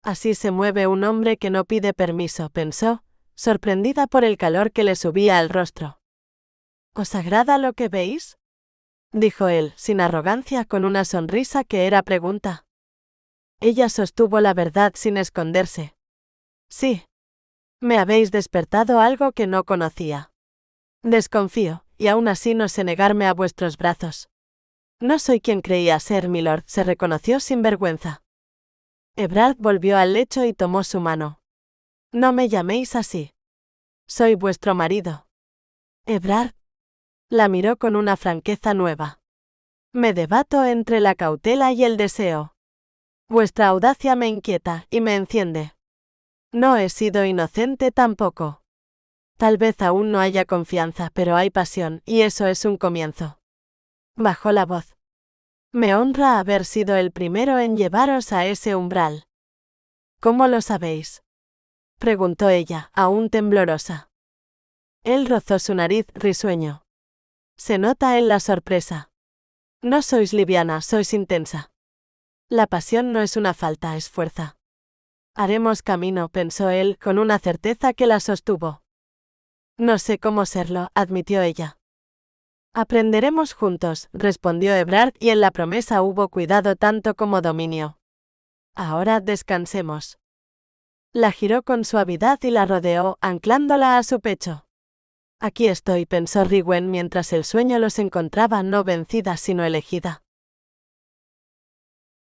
Así se mueve un hombre que no pide permiso, pensó, sorprendida por el calor que le subía al rostro. ¿Os agrada lo que veis? Dijo él, sin arrogancia, con una sonrisa que era pregunta. Ella sostuvo la verdad sin esconderse. Sí. Me habéis despertado algo que no conocía. Desconfío, y aún así no sé negarme a vuestros brazos. No soy quien creía ser, milord, se reconoció sin vergüenza. Ebrard volvió al lecho y tomó su mano. No me llaméis así. Soy vuestro marido. Ebrard. La miró con una franqueza nueva. Me debato entre la cautela y el deseo. Vuestra audacia me inquieta y me enciende. No he sido inocente tampoco. Tal vez aún no haya confianza, pero hay pasión, y eso es un comienzo. Bajó la voz. Me honra haber sido el primero en llevaros a ese umbral. ¿Cómo lo sabéis? Preguntó ella, aún temblorosa. Él rozó su nariz, risueño. Se nota en la sorpresa. No sois liviana, sois intensa. La pasión no es una falta, es fuerza. Haremos camino, pensó él, con una certeza que la sostuvo. No sé cómo serlo, admitió ella. Aprenderemos juntos, respondió Ebrard, y en la promesa hubo cuidado tanto como dominio. Ahora descansemos. La giró con suavidad y la rodeó, anclándola a su pecho. Aquí estoy, pensó Rywén mientras el sueño los encontraba no vencida sino elegida.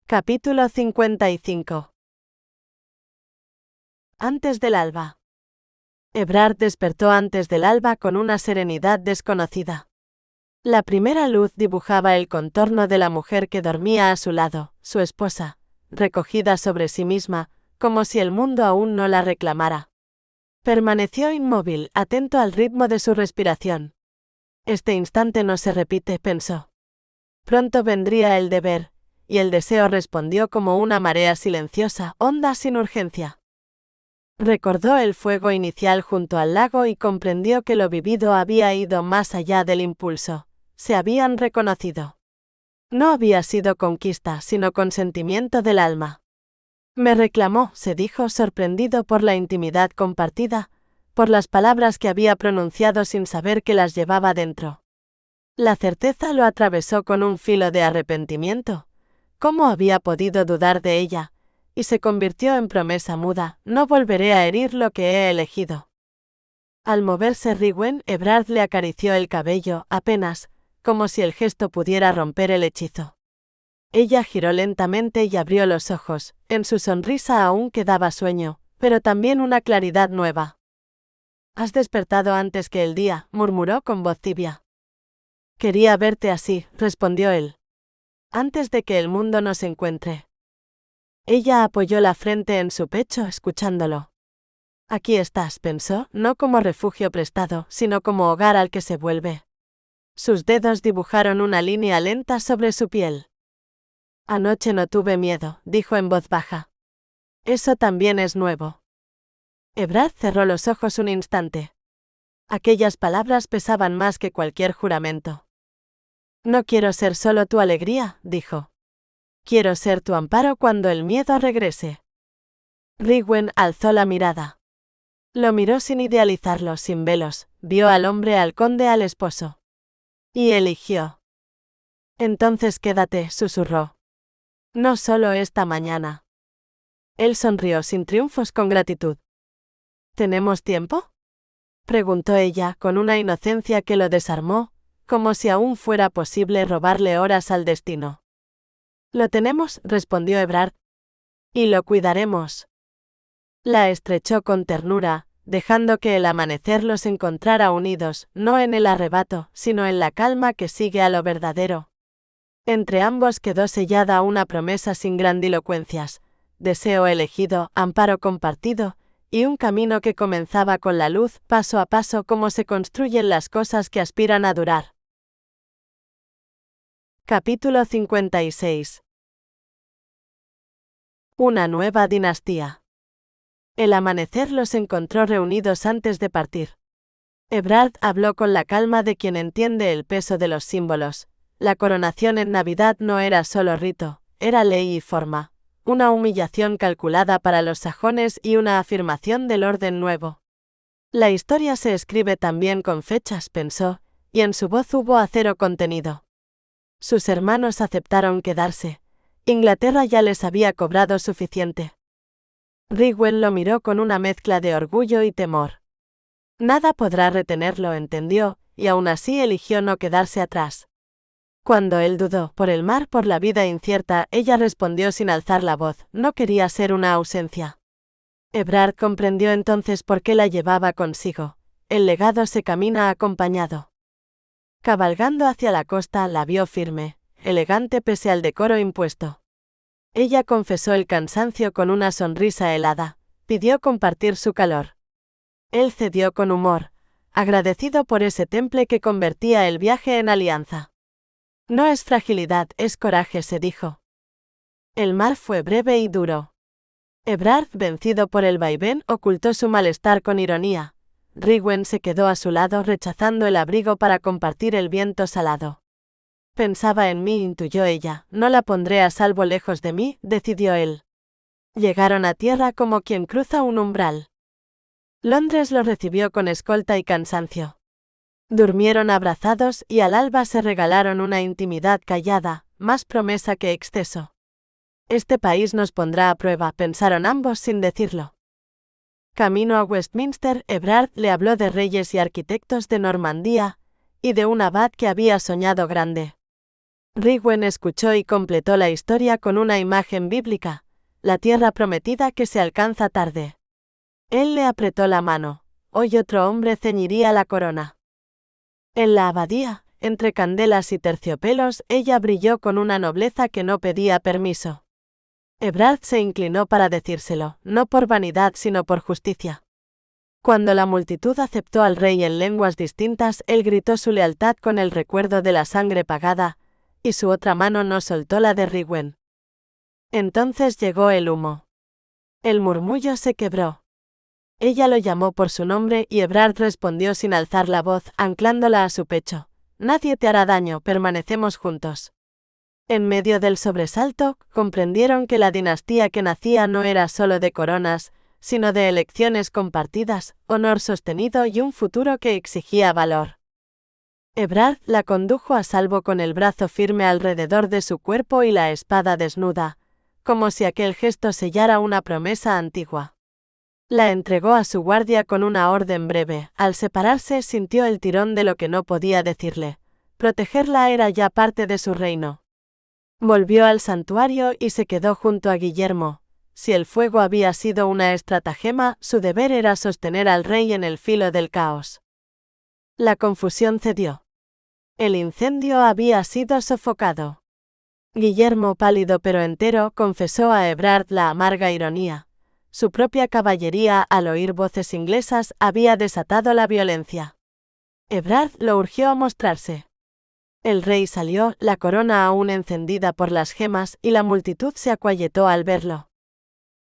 Capítulo 55. Antes del alba. Ebrard despertó antes del alba con una serenidad desconocida. La primera luz dibujaba el contorno de la mujer que dormía a su lado, su esposa, recogida sobre sí misma, como si el mundo aún no la reclamara. Permaneció inmóvil, atento al ritmo de su respiración. Este instante no se repite, pensó. Pronto vendría el deber, y el deseo respondió como una marea silenciosa, honda sin urgencia. Recordó el fuego inicial junto al lago y comprendió que lo vivido había ido más allá del impulso. Se habían reconocido. No había sido conquista, sino consentimiento del alma. Me reclamó, se dijo, sorprendido por la intimidad compartida, por las palabras que había pronunciado sin saber que las llevaba dentro. La certeza lo atravesó con un filo de arrepentimiento. ¿Cómo había podido dudar de ella? Y se convirtió en promesa muda, no volveré a herir lo que he elegido. Al moverse Rywén, Ebrard le acarició el cabello, apenas, como si el gesto pudiera romper el hechizo. Ella giró lentamente y abrió los ojos, en su sonrisa aún quedaba sueño, pero también una claridad nueva. «Has despertado antes que el día», murmuró con voz tibia. «Quería verte así», respondió él. «Antes de que el mundo nos encuentre». Ella apoyó la frente en su pecho, escuchándolo. «Aquí estás», pensó, no como refugio prestado, sino como hogar al que se vuelve. Sus dedos dibujaron una línea lenta sobre su piel. «Anoche no tuve miedo», dijo en voz baja. «Eso también es nuevo». Ebrard cerró los ojos un instante. Aquellas palabras pesaban más que cualquier juramento. «No quiero ser solo tu alegría», dijo. «Quiero ser tu amparo cuando el miedo regrese». Rywén alzó la mirada. Lo miró sin idealizarlo, sin velos, vio al hombre, al conde, al esposo. Y eligió. «Entonces quédate», susurró. «No solo esta mañana». Él sonrió sin triunfos, con gratitud. «¿Tenemos tiempo?», preguntó ella, con una inocencia que lo desarmó, como si aún fuera posible robarle horas al destino. «Lo tenemos», respondió Ebrard. «Y lo cuidaremos». La estrechó con ternura, dejando que el amanecer los encontrara unidos, no en el arrebato, sino en la calma que sigue a lo verdadero. Entre ambos quedó sellada una promesa sin grandilocuencias, deseo elegido, amparo compartido, y un camino que comenzaba con la luz, paso a paso, como se construyen las cosas que aspiran a durar. Capítulo 56. Una nueva dinastía. El amanecer los encontró reunidos antes de partir. Ebrard habló con la calma de quien entiende el peso de los símbolos. La coronación en Navidad no era solo rito, era ley y forma, una humillación calculada para los sajones y una afirmación del orden nuevo. La historia se escribe también con fechas, pensó, y en su voz hubo acero contenido. Sus hermanos aceptaron quedarse. Inglaterra ya les había cobrado suficiente. Rywén lo miró con una mezcla de orgullo y temor. Nada podrá retenerlo, entendió, y aún así eligió no quedarse atrás. Cuando él dudó, por el mar, por la vida incierta, ella respondió sin alzar la voz, no quería ser una ausencia. Ebrard comprendió entonces por qué la llevaba consigo. El legado se camina acompañado. Cabalgando hacia la costa, la vio firme, elegante pese al decoro impuesto. Ella confesó el cansancio con una sonrisa helada, pidió compartir su calor. Él cedió con humor, agradecido por ese temple que convertía el viaje en alianza. «No es fragilidad, es coraje», se dijo. El mar fue breve y duro. Ebrard, vencido por el vaivén, ocultó su malestar con ironía. Rywén se quedó a su lado, rechazando el abrigo para compartir el viento salado. «Pensaba en mí», intuyó ella, «no la pondré a salvo lejos de mí», decidió él. Llegaron a tierra como quien cruza un umbral. Londres lo recibió con escolta y cansancio. Durmieron abrazados y al alba se regalaron una intimidad callada, más promesa que exceso. Este país nos pondrá a prueba, pensaron ambos sin decirlo. Camino a Westminster, Ebrard le habló de reyes y arquitectos de Normandía, y de un abad que había soñado grande. Rigwen escuchó y completó la historia con una imagen bíblica, la tierra prometida que se alcanza tarde. Él le apretó la mano, hoy otro hombre ceñiría la corona. En la abadía, entre candelas y terciopelos, ella brilló con una nobleza que no pedía permiso. Ebrard se inclinó para decírselo, no por vanidad sino por justicia. Cuando la multitud aceptó al rey en lenguas distintas, él gritó su lealtad con el recuerdo de la sangre pagada, y su otra mano no soltó la de Rigwen. Entonces llegó el humo. El murmullo se quebró. Ella lo llamó por su nombre y Ebrard respondió sin alzar la voz, anclándola a su pecho. Nadie te hará daño, permanecemos juntos. En medio del sobresalto, comprendieron que la dinastía que nacía no era solo de coronas, sino de elecciones compartidas, honor sostenido y un futuro que exigía valor. Ebrard la condujo a salvo con el brazo firme alrededor de su cuerpo y la espada desnuda, como si aquel gesto sellara una promesa antigua. La entregó a su guardia con una orden breve. Al separarse sintió el tirón de lo que no podía decirle. Protegerla era ya parte de su reino. Volvió al santuario y se quedó junto a Guillermo. Si el fuego había sido una estratagema, su deber era sostener al rey en el filo del caos. La confusión cedió. El incendio había sido sofocado. Guillermo, pálido pero entero, confesó a Ebrard la amarga ironía. Su propia caballería, al oír voces inglesas, había desatado la violencia. Ebrard lo urgió a mostrarse. El rey salió, la corona aún encendida por las gemas, y la multitud se aquietó al verlo.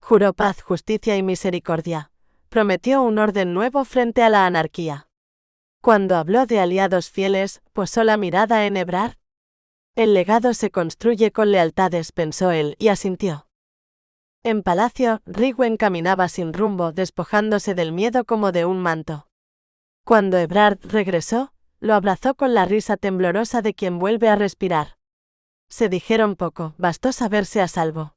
Juró paz, justicia y misericordia. Prometió un orden nuevo frente a la anarquía. Cuando habló de aliados fieles, posó la mirada en Ebrard. El legado se construye con lealtades, pensó él, y asintió. En palacio, Rigwen caminaba sin rumbo, despojándose del miedo como de un manto. Cuando Ebrard regresó, lo abrazó con la risa temblorosa de quien vuelve a respirar. Se dijeron poco, bastó saberse a salvo.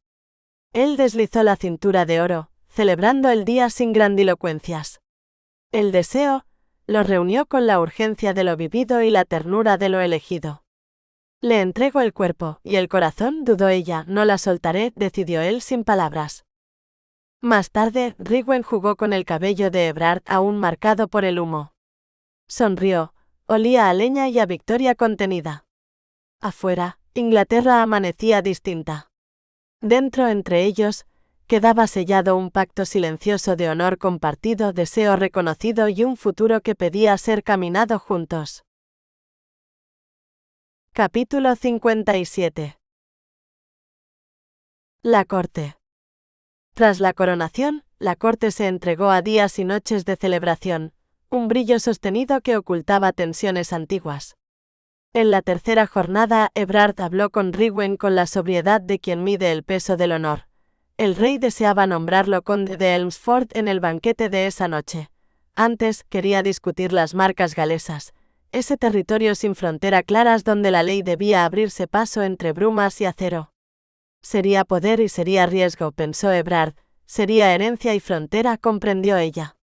Él deslizó la cintura de oro, celebrando el día sin grandilocuencias. El deseo lo reunió con la urgencia de lo vivido y la ternura de lo elegido. Le entrego el cuerpo, y el corazón, dudó ella, no la soltaré, decidió él sin palabras. Más tarde, Rigwen jugó con el cabello de Ebrard aún marcado por el humo. Sonrió, olía a leña y a victoria contenida. Afuera, Inglaterra amanecía distinta. Dentro, entre ellos, quedaba sellado un pacto silencioso de honor compartido, deseo reconocido y un futuro que pedía ser caminado juntos. Capítulo 57. La corte. Tras la coronación, la corte se entregó a días y noches de celebración, un brillo sostenido que ocultaba tensiones antiguas. En la tercera jornada, Ebrard habló con Rigwen con la sobriedad de quien mide el peso del honor. El rey deseaba nombrarlo conde de Elmsford en el banquete de esa noche. Antes, quería discutir las marcas galesas, ese territorio sin frontera claras donde la ley debía abrirse paso entre brumas y acero. Sería poder y sería riesgo, pensó Ebrard, sería herencia y frontera, comprendió ella.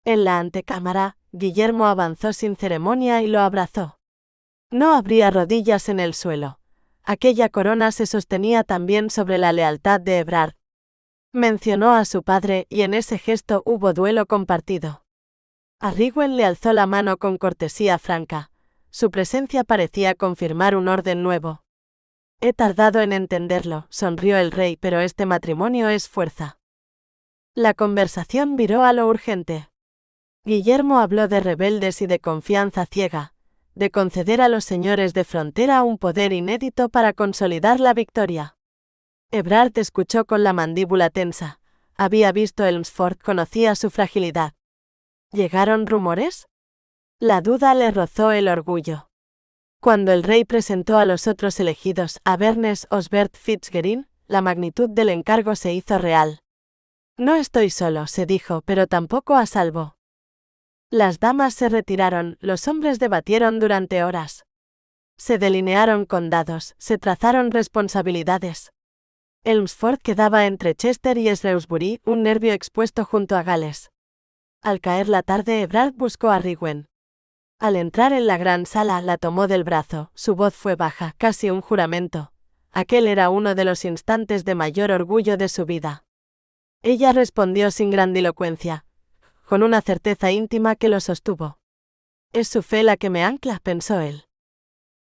En la antecámara, Guillermo avanzó sin ceremonia y lo abrazó. No habría rodillas en el suelo. Aquella corona se sostenía también sobre la lealtad de Ebrard. Mencionó a su padre y en ese gesto hubo duelo compartido. A Rigwen le alzó la mano con cortesía franca. Su presencia parecía confirmar un orden nuevo. He tardado en entenderlo, sonrió el rey, pero este matrimonio es fuerza. La conversación viró a lo urgente. Guillermo habló de rebeldes y de confianza ciega, de conceder a los señores de frontera un poder inédito para consolidar la victoria. Ebrard escuchó con la mandíbula tensa. Había visto Elmsford, conocía su fragilidad. ¿Llegaron rumores? La duda le rozó el orgullo. Cuando el rey presentó a los otros elegidos, a Bernes Osbert Fitzgerald, la magnitud del encargo se hizo real. No estoy solo, se dijo, pero tampoco a salvo. Las damas se retiraron, los hombres debatieron durante horas. Se delinearon condados, se trazaron responsabilidades. Elmsford quedaba entre Chester y Shrewsbury, un nervio expuesto junto a Gales. Al caer la tarde, Ebrard buscó a Rigwen. Al entrar en la gran sala, la tomó del brazo, su voz fue baja, casi un juramento. Aquel era uno de los instantes de mayor orgullo de su vida. Ella respondió sin grandilocuencia, con una certeza íntima que lo sostuvo. «Es su fe la que me ancla», pensó él.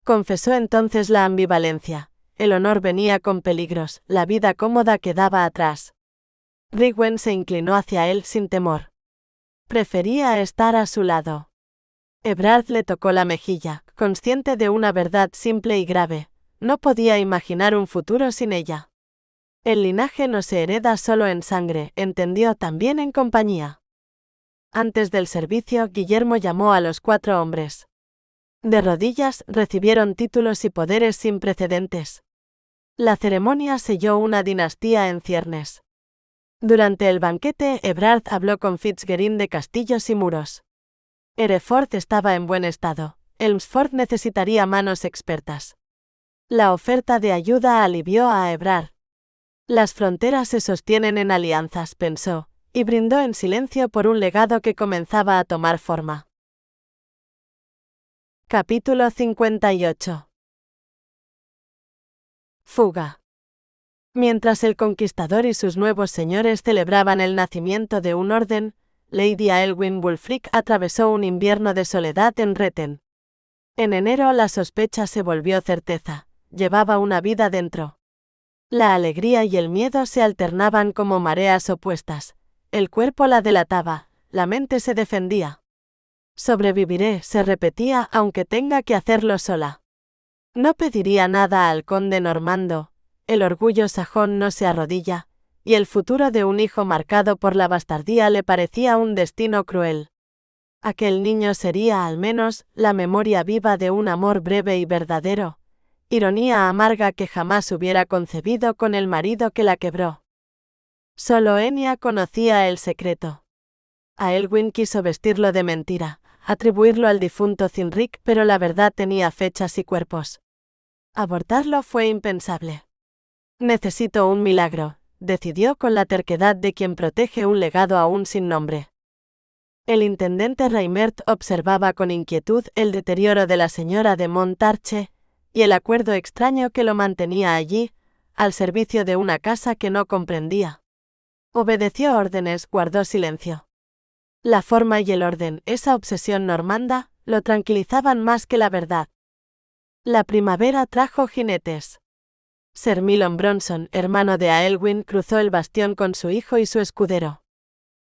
Confesó entonces la ambivalencia. El honor venía con peligros, la vida cómoda quedaba atrás. Rigwen se inclinó hacia él sin temor. Prefería estar a su lado. Ebrard le tocó la mejilla, consciente de una verdad simple y grave. No podía imaginar un futuro sin ella. El linaje no se hereda solo en sangre, entendió, también en compañía. Antes del servicio, Guillermo llamó a los 4 hombres. De rodillas, recibieron títulos y poderes sin precedentes. La ceremonia selló una dinastía en ciernes. Durante el banquete, Ebrard habló con Fitzgerald de castillos y muros. Hereford estaba en buen estado. Elmsford necesitaría manos expertas. La oferta de ayuda alivió a Ebrard. Las fronteras se sostienen en alianzas, pensó, y brindó en silencio por un legado que comenzaba a tomar forma. Capítulo 58. Fuga. Mientras el conquistador y sus nuevos señores celebraban el nacimiento de un orden, Lady Aylwin Wulfric atravesó un invierno de soledad en Reten. En enero la sospecha se volvió certeza, llevaba una vida dentro. La alegría y el miedo se alternaban como mareas opuestas, el cuerpo la delataba, la mente se defendía. Sobreviviré, se repetía, aunque tenga que hacerlo sola. No pediría nada al conde normando, el orgullo sajón no se arrodilla, y el futuro de un hijo marcado por la bastardía le parecía un destino cruel. Aquel niño sería, al menos, la memoria viva de un amor breve y verdadero, ironía amarga que jamás hubiera concebido con el marido que la quebró. Solo Enya conocía el secreto. Aelwyn quiso vestirlo de mentira, atribuirlo al difunto Cynric, pero la verdad tenía fechas y cuerpos. Abortarlo fue impensable. Necesito un milagro, decidió con la terquedad de quien protege un legado aún sin nombre. El intendente Reimert observaba con inquietud el deterioro de la señora de Montarche y el acuerdo extraño que lo mantenía allí, al servicio de una casa que no comprendía. Obedeció órdenes, guardó silencio. La forma y el orden, esa obsesión normanda, lo tranquilizaban más que la verdad. La primavera trajo jinetes. Sir Milon Bronson, hermano de Aelwyn, cruzó el bastión con su hijo y su escudero.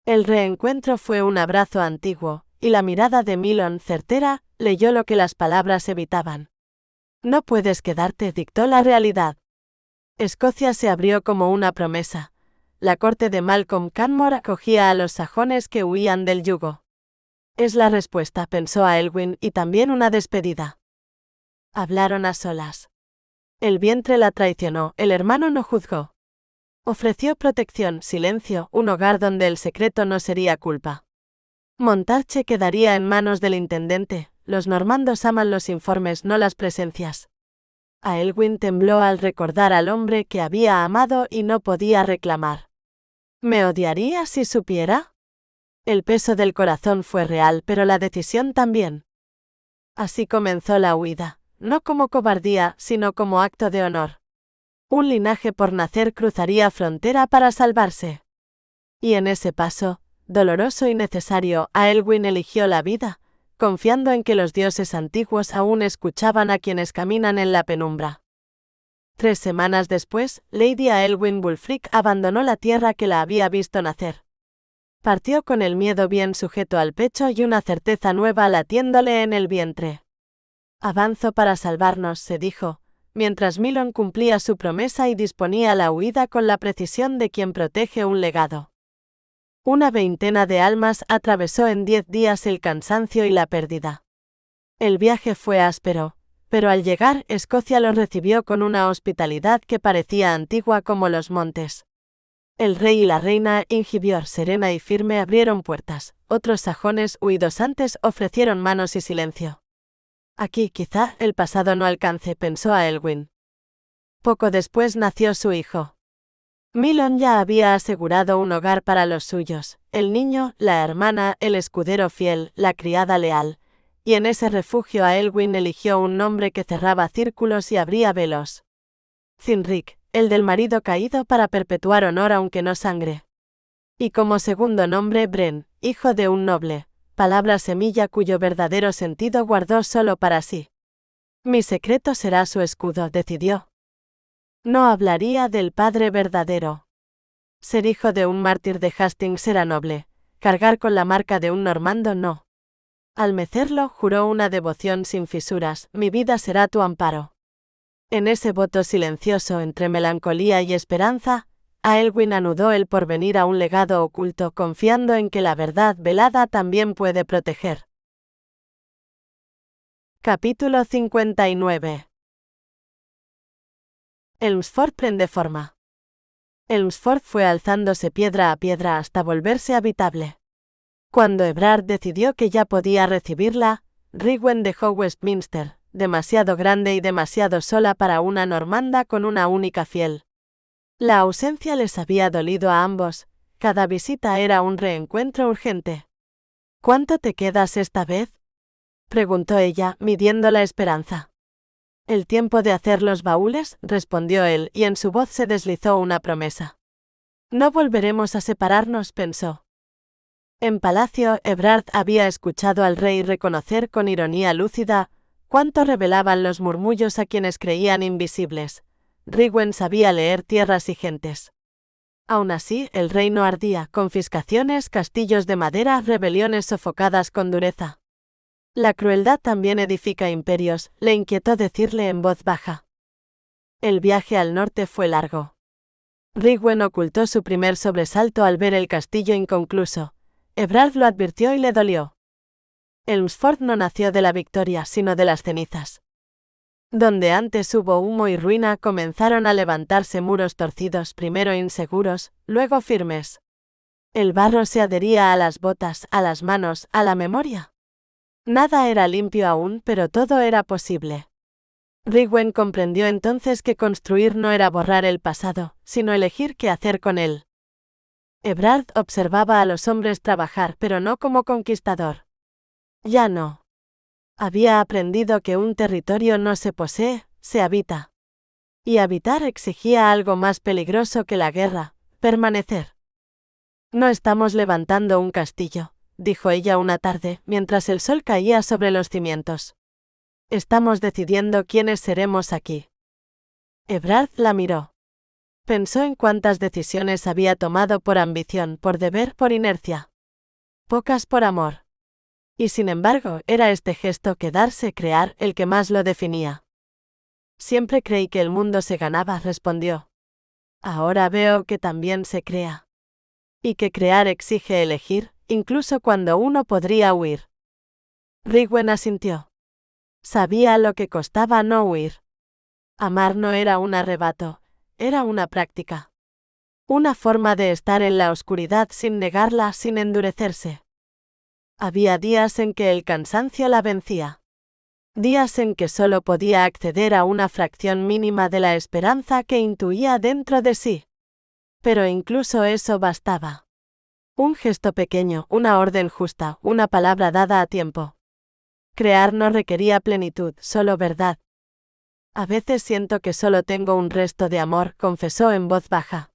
El reencuentro fue un abrazo antiguo, y la mirada de Milon, certera, leyó lo que las palabras evitaban. «No puedes quedarte», dictó la realidad. Escocia se abrió como una promesa. La corte de Malcolm Canmore acogía a los sajones que huían del yugo. Es la respuesta, pensó Aelwyn, y también una despedida. Hablaron a solas. El vientre la traicionó, el hermano no juzgó. Ofreció protección, silencio, un hogar donde el secreto no sería culpa. Montarche quedaría en manos del intendente, los normandos aman los informes, no las presencias. Aelwyn tembló al recordar al hombre que había amado y no podía reclamar. ¿Me odiaría si supiera? El peso del corazón fue real, pero la decisión también. Así comenzó la huida, no como cobardía, sino como acto de honor. Un linaje por nacer cruzaría frontera para salvarse. Y en ese paso, doloroso y necesario, Aelwyn eligió la vida, confiando en que los dioses antiguos aún escuchaban a quienes caminan en la penumbra. 3 semanas después, Lady Aelwyn Wulfric abandonó la tierra que la había visto nacer. Partió con el miedo bien sujeto al pecho y una certeza nueva latiéndole en el vientre. «Avanzo para salvarnos», se dijo, mientras Milon cumplía su promesa y disponía la huida con la precisión de quien protege un legado. Una veintena de almas atravesó en 10 días el cansancio y la pérdida. El viaje fue áspero, pero al llegar, Escocia los recibió con una hospitalidad que parecía antigua como los montes. El rey y la reina Ingibior, serena y firme, abrieron puertas. Otros sajones, huidos antes, ofrecieron manos y silencio. Aquí quizá el pasado no alcance, pensó a Elwyn. Poco después nació su hijo. Milon ya había asegurado un hogar para los suyos, el niño, la hermana, el escudero fiel, la criada leal, y en ese refugio a Elwyn eligió un nombre que cerraba círculos y abría velos. Cynric, el del marido caído, para perpetuar honor aunque no sangre. Y como segundo nombre Bren, hijo de un noble, palabra semilla cuyo verdadero sentido guardó solo para sí. Mi secreto será su escudo, decidió. No hablaría del padre verdadero. Ser hijo de un mártir de Hastings era noble, cargar con la marca de un normando no. Al mecerlo, juró una devoción sin fisuras: mi vida será tu amparo. En ese voto silencioso entre melancolía y esperanza, a Elwyn anudó el porvenir a un legado oculto, confiando en que la verdad velada también puede proteger. Capítulo 59. Elmsford prende forma. Elmsford fue alzándose piedra a piedra hasta volverse habitable. Cuando Ebrard decidió que ya podía recibirla, Rigwen dejó Westminster, demasiado grande y demasiado sola para una normanda con una única fiel. La ausencia les había dolido a ambos, cada visita era un reencuentro urgente. ¿Cuánto te quedas esta vez?, preguntó ella, midiendo la esperanza. El tiempo de hacer los baúles, respondió él, y en su voz se deslizó una promesa. No volveremos a separarnos, pensó. En palacio, Ebrard había escuchado al rey reconocer con ironía lúcida cuánto revelaban los murmullos a quienes creían invisibles. Rigwen sabía leer tierras y gentes. Aún así, el reino ardía: confiscaciones, castillos de madera, rebeliones sofocadas con dureza. La crueldad también edifica imperios, le inquietó decirle en voz baja. El viaje al norte fue largo. Rigwen ocultó su primer sobresalto al ver el castillo inconcluso. Ebrard lo advirtió y le dolió. Elmsford no nació de la victoria, sino de las cenizas. Donde antes hubo humo y ruina, comenzaron a levantarse muros torcidos, primero inseguros, luego firmes. El barro se adhería a las botas, a las manos, a la memoria. Nada era limpio aún, pero todo era posible. Rigwen comprendió entonces que construir no era borrar el pasado, sino elegir qué hacer con él. Ebrard observaba a los hombres trabajar, pero no como conquistador. Ya no. Había aprendido que un territorio no se posee, se habita. Y habitar exigía algo más peligroso que la guerra: permanecer. No estamos levantando un castillo, dijo ella una tarde, mientras el sol caía sobre los cimientos. Estamos decidiendo quiénes seremos aquí. Ebrard la miró. Pensó en cuántas decisiones había tomado por ambición, por deber, por inercia. Pocas por amor. Y sin embargo, era este gesto, quedarse, crear, el que más lo definía. Siempre creí que el mundo se ganaba, respondió. Ahora veo que también se crea. Y que crear exige elegir, incluso cuando uno podría huir. Rigwen asintió. Sabía lo que costaba no huir. Amar no era un arrebato, era una práctica. Una forma de estar en la oscuridad sin negarla, sin endurecerse. Había días en que el cansancio la vencía. Días en que solo podía acceder a una fracción mínima de la esperanza que intuía dentro de sí. Pero incluso eso bastaba. Un gesto pequeño, una orden justa, una palabra dada a tiempo. Crear no requería plenitud, solo verdad. A veces siento que solo tengo un resto de amor, confesó en voz baja.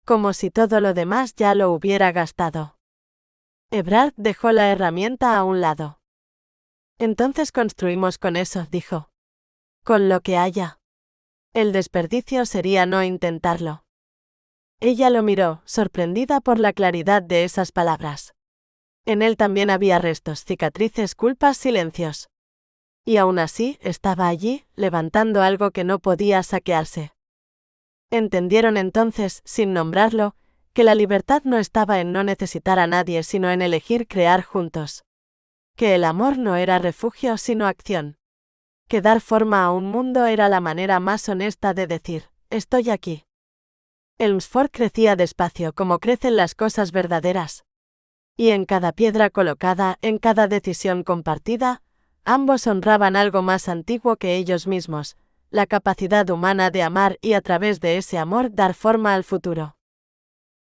Como si todo lo demás ya lo hubiera gastado. Ebrard dejó la herramienta a un lado. Entonces construimos con eso, dijo. Con lo que haya. El desperdicio sería no intentarlo. Ella lo miró, sorprendida por la claridad de esas palabras. En él también había restos, cicatrices, culpas, silencios. Y aún así, estaba allí, levantando algo que no podía saquearse. Entendieron entonces, sin nombrarlo, que la libertad no estaba en no necesitar a nadie, sino en elegir crear juntos. Que el amor no era refugio, sino acción. Que dar forma a un mundo era la manera más honesta de decir: estoy aquí. Elmsford crecía despacio como crecen las cosas verdaderas. Y en cada piedra colocada, en cada decisión compartida, ambos honraban algo más antiguo que ellos mismos, la capacidad humana de amar y a través de ese amor dar forma al futuro.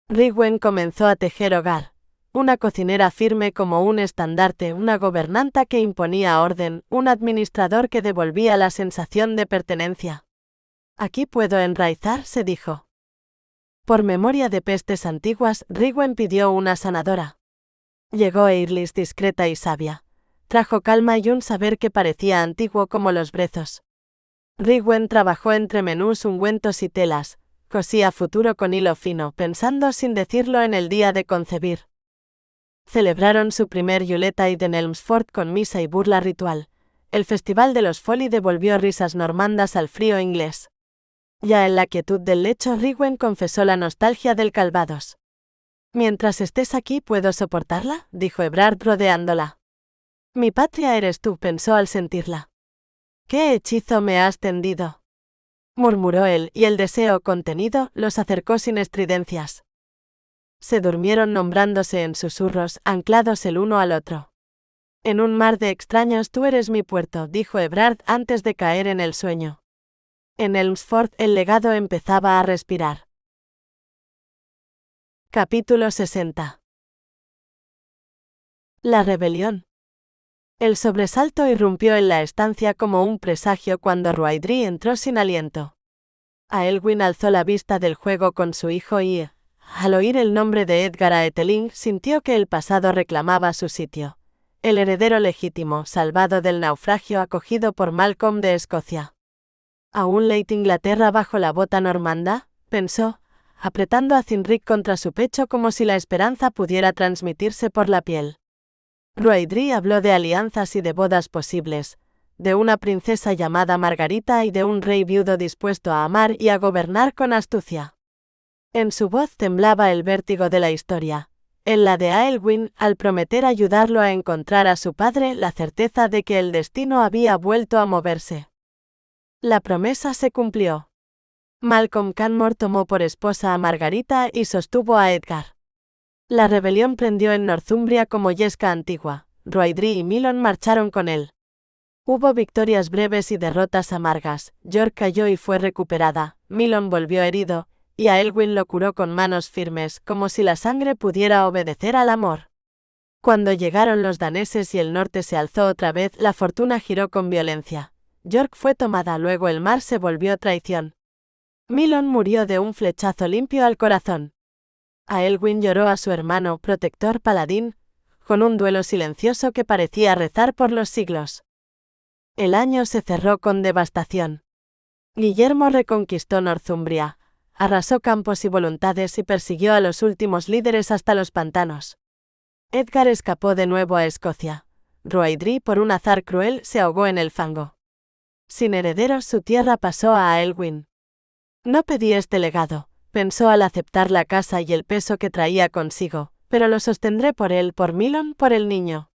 Rigwen comenzó a tejer hogar, una cocinera firme como un estandarte, una gobernanta que imponía orden, un administrador que devolvía la sensación de pertenencia. Aquí puedo enraizar, se dijo. Por memoria de pestes antiguas, Rigwen pidió una sanadora. Llegó Eirlis discreta y sabia. Trajo calma y un saber que parecía antiguo como los brezos. Rigwen trabajó entre menús, ungüentos y telas, cosía futuro con hilo fino, pensando sin decirlo en el día de concebir. Celebraron su primer Yuletide en Elmsford con misa y burla ritual. El festival de los Folly devolvió risas normandas al frío inglés. Ya en la quietud del lecho, Rigwen confesó la nostalgia del Calvados. «Mientras estés aquí, ¿puedo soportarla?», dijo Ebrard rodeándola. «Mi patria eres tú», pensó al sentirla. «¿Qué hechizo me has tendido?», murmuró él, y el deseo contenido los acercó sin estridencias. Se durmieron nombrándose en susurros, anclados el uno al otro. «En un mar de extraños tú eres mi puerto», dijo Ebrard antes de caer en el sueño. En Elmsford el legado empezaba a respirar. Capítulo 60. La rebelión. El sobresalto irrumpió en la estancia como un presagio cuando Rhuaidri entró sin aliento. Aelwyn alzó la vista del juego con su hijo y, al oír el nombre de Edgar Atheling, sintió que el pasado reclamaba su sitio. El heredero legítimo, salvado del naufragio acogido por Malcolm de Escocia. ¿Aún Late Inglaterra bajo la bota normanda?, pensó, apretando a Cynric contra su pecho como si la esperanza pudiera transmitirse por la piel. Rhuaidri habló de alianzas y de bodas posibles, de una princesa llamada Margarita y de un rey viudo dispuesto a amar y a gobernar con astucia. En su voz temblaba el vértigo de la historia, en la de Aelwyn, al prometer ayudarlo a encontrar a su padre, la certeza de que el destino había vuelto a moverse. La promesa se cumplió. Malcolm Canmore tomó por esposa a Margarita y sostuvo a Edgar. La rebelión prendió en Northumbria como yesca antigua. Rhuaidri y Milon marcharon con él. Hubo victorias breves y derrotas amargas. York cayó y fue recuperada. Milon volvió herido, y Aelwyn lo curó con manos firmes, como si la sangre pudiera obedecer al amor. Cuando llegaron los daneses y el norte se alzó otra vez, la fortuna giró con violencia. York fue tomada, luego el mar se volvió traición. Milon murió de un flechazo limpio al corazón. Aelwyn lloró a su hermano, protector paladín, con un duelo silencioso que parecía rezar por los siglos. El año se cerró con devastación. Guillermo reconquistó Northumbria, arrasó campos y voluntades y persiguió a los últimos líderes hasta los pantanos. Edgar escapó de nuevo a Escocia. Rhuaidri, por un azar cruel, se ahogó en el fango. Sin herederos, su tierra pasó a Aelwyn. No pedí este legado, pensó al aceptar la casa y el peso que traía consigo, pero lo sostendré por él, por Milon, por el niño.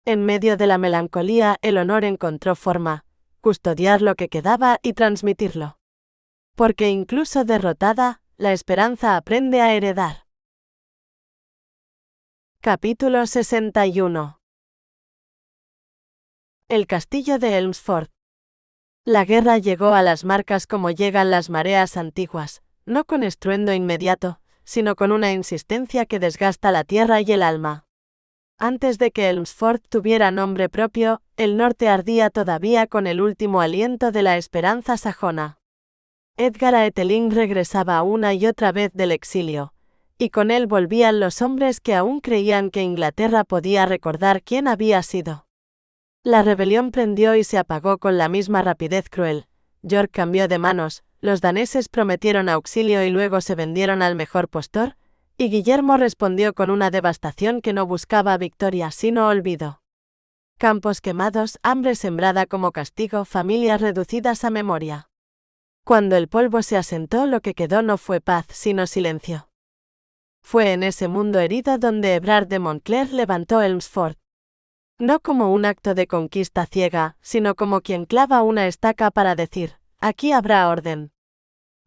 En medio de la melancolía, el honor encontró forma, custodiar lo que quedaba y transmitirlo. Porque incluso derrotada, la esperanza aprende a heredar. Capítulo 61. El castillo de Elmsford. La guerra llegó a las marcas como llegan las mareas antiguas, no con estruendo inmediato, sino con una insistencia que desgasta la tierra y el alma. Antes de que Elmsford tuviera nombre propio, el norte ardía todavía con el último aliento de la esperanza sajona. Edgar Atheling regresaba una y otra vez del exilio, y con él volvían los hombres que aún creían que Inglaterra podía recordar quién había sido. La rebelión prendió y se apagó con la misma rapidez cruel. York cambió de manos, los daneses prometieron auxilio y luego se vendieron al mejor postor, y Guillermo respondió con una devastación que no buscaba victoria sino olvido. Campos quemados, hambre sembrada como castigo, familias reducidas a memoria. Cuando el polvo se asentó, lo que quedó no fue paz sino silencio. Fue en ese mundo herido donde Ebrard de Montclair levantó Elmsford. No como un acto de conquista ciega, sino como quien clava una estaca para decir, aquí habrá orden.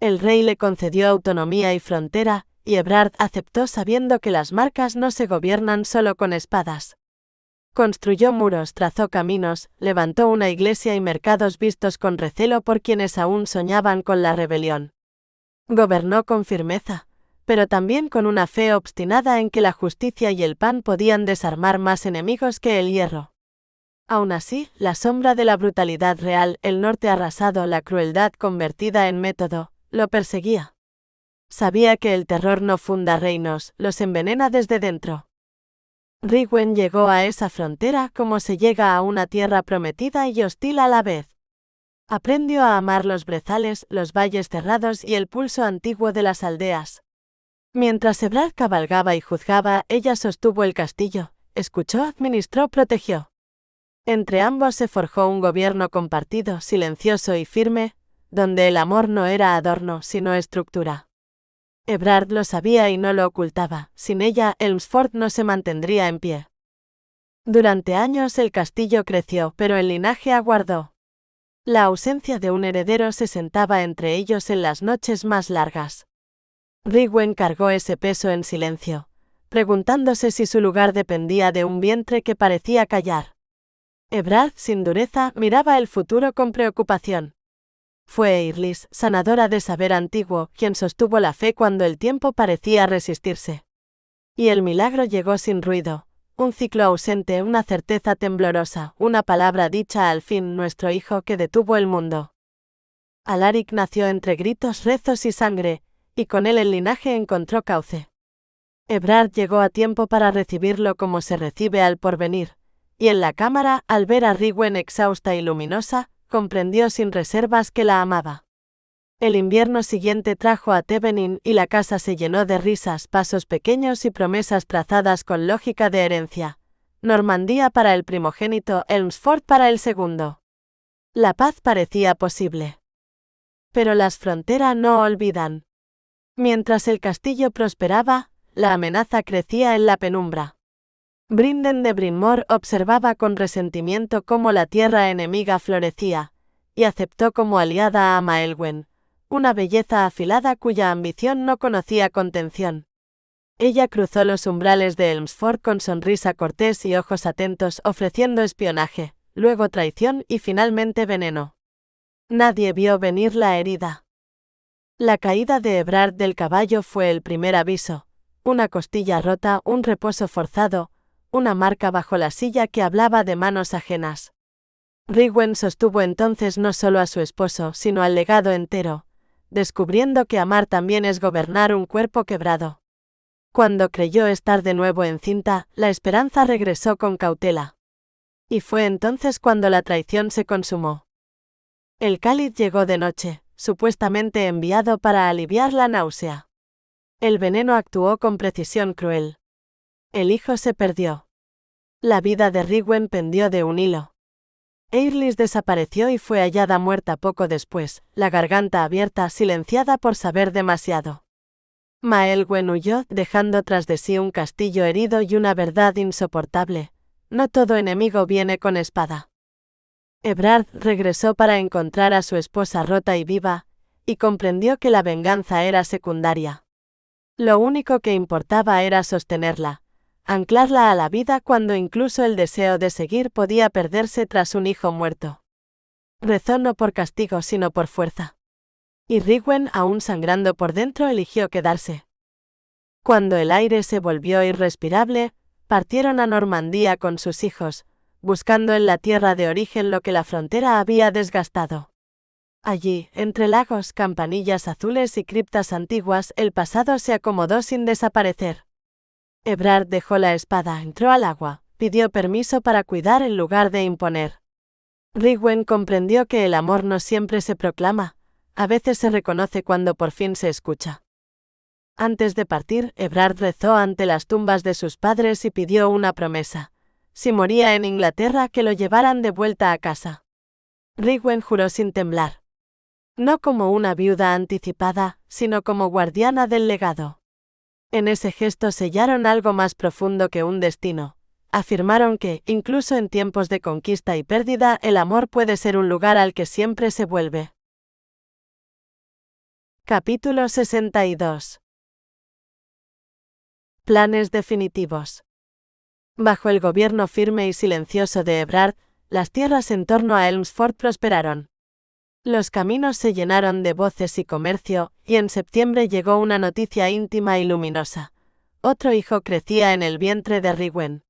El rey le concedió autonomía y frontera, y Ebrard aceptó sabiendo que las marcas no se gobiernan solo con espadas. Construyó muros, trazó caminos, levantó una iglesia y mercados vistos con recelo por quienes aún soñaban con la rebelión. Gobernó con firmeza, pero también con una fe obstinada en que la justicia y el pan podían desarmar más enemigos que el hierro. Aún así, la sombra de la brutalidad real, el norte arrasado, la crueldad convertida en método, lo perseguía. Sabía que el terror no funda reinos, los envenena desde dentro. Rhywyn llegó a esa frontera como se llega a una tierra prometida y hostil a la vez. Aprendió a amar los brezales, los valles cerrados y el pulso antiguo de las aldeas. Mientras Ebrard cabalgaba y juzgaba, ella sostuvo el castillo, escuchó, administró, protegió. Entre ambos se forjó un gobierno compartido, silencioso y firme, donde el amor no era adorno, sino estructura. Ebrard lo sabía y no lo ocultaba, sin ella, Elmsford no se mantendría en pie. Durante años el castillo creció, pero el linaje aguardó. La ausencia de un heredero se sentaba entre ellos en las noches más largas. Rhywyn cargó ese peso en silencio, preguntándose si su lugar dependía de un vientre que parecía callar. Ebrard, sin dureza, miraba el futuro con preocupación. Fue Eirlis, sanadora de saber antiguo, quien sostuvo la fe cuando el tiempo parecía resistirse. Y el milagro llegó sin ruido, un ciclo ausente, una certeza temblorosa, una palabra dicha al fin, nuestro hijo que detuvo el mundo. Alaric nació entre gritos, rezos y sangre, y con él el linaje encontró cauce. Ebrard llegó a tiempo para recibirlo como se recibe al porvenir, y en la cámara, al ver a Rhywyn exhausta y luminosa, comprendió sin reservas que la amaba. El invierno siguiente trajo a Tevenin y la casa se llenó de risas, pasos pequeños y promesas trazadas con lógica de herencia. Normandía para el primogénito, Elmsford para el segundo. La paz parecía posible. Pero las fronteras no olvidan. Mientras el castillo prosperaba, la amenaza crecía en la penumbra. Brinden de Brinmore observaba con resentimiento cómo la tierra enemiga florecía, y aceptó como aliada a Maelwen, una belleza afilada cuya ambición no conocía contención. Ella cruzó los umbrales de Elmsford con sonrisa cortés y ojos atentos, ofreciendo espionaje, luego traición y finalmente veneno. Nadie vio venir la herida. La caída de Ebrard del caballo fue el primer aviso, una costilla rota, un reposo forzado, una marca bajo la silla que hablaba de manos ajenas. Rhywyn sostuvo entonces no solo a su esposo, sino al legado entero, descubriendo que amar también es gobernar un cuerpo quebrado. Cuando creyó estar de nuevo encinta, la esperanza regresó con cautela. Y fue entonces cuando la traición se consumó. El cáliz llegó de noche, supuestamente enviado para aliviar la náusea. El veneno actuó con precisión cruel. El hijo se perdió. La vida de Rhywyn pendió de un hilo. Eirlis desapareció y fue hallada muerta poco después, la garganta abierta, silenciada por saber demasiado. Maelwen huyó, dejando tras de sí un castillo herido y una verdad insoportable: no todo enemigo viene con espada. Ebrard regresó para encontrar a su esposa rota y viva, y comprendió que la venganza era secundaria. Lo único que importaba era sostenerla, anclarla a la vida cuando incluso el deseo de seguir podía perderse tras un hijo muerto. Rezó no por castigo sino por fuerza. Y Rhywyn, aún sangrando por dentro, eligió quedarse. Cuando el aire se volvió irrespirable, partieron a Normandía con sus hijos, buscando en la tierra de origen lo que la frontera había desgastado. Allí, entre lagos, campanillas azules y criptas antiguas, el pasado se acomodó sin desaparecer. Ebrard dejó la espada, entró al agua, pidió permiso para cuidar en lugar de imponer. Rhywyn comprendió que el amor no siempre se proclama, a veces se reconoce cuando por fin se escucha. Antes de partir, Ebrard rezó ante las tumbas de sus padres y pidió una promesa: si moría en Inglaterra, que lo llevaran de vuelta a casa. Rhywyn juró sin temblar. No como una viuda anticipada, sino como guardiana del legado. En ese gesto sellaron algo más profundo que un destino. Afirmaron que, incluso en tiempos de conquista y pérdida, el amor puede ser un lugar al que siempre se vuelve. Capítulo 62. Planes definitivos. Bajo el gobierno firme y silencioso de Ebrard, las tierras en torno a Elmsford prosperaron. Los caminos se llenaron de voces y comercio, y en septiembre llegó una noticia íntima y luminosa. Otro hijo crecía en el vientre de Rhywyn.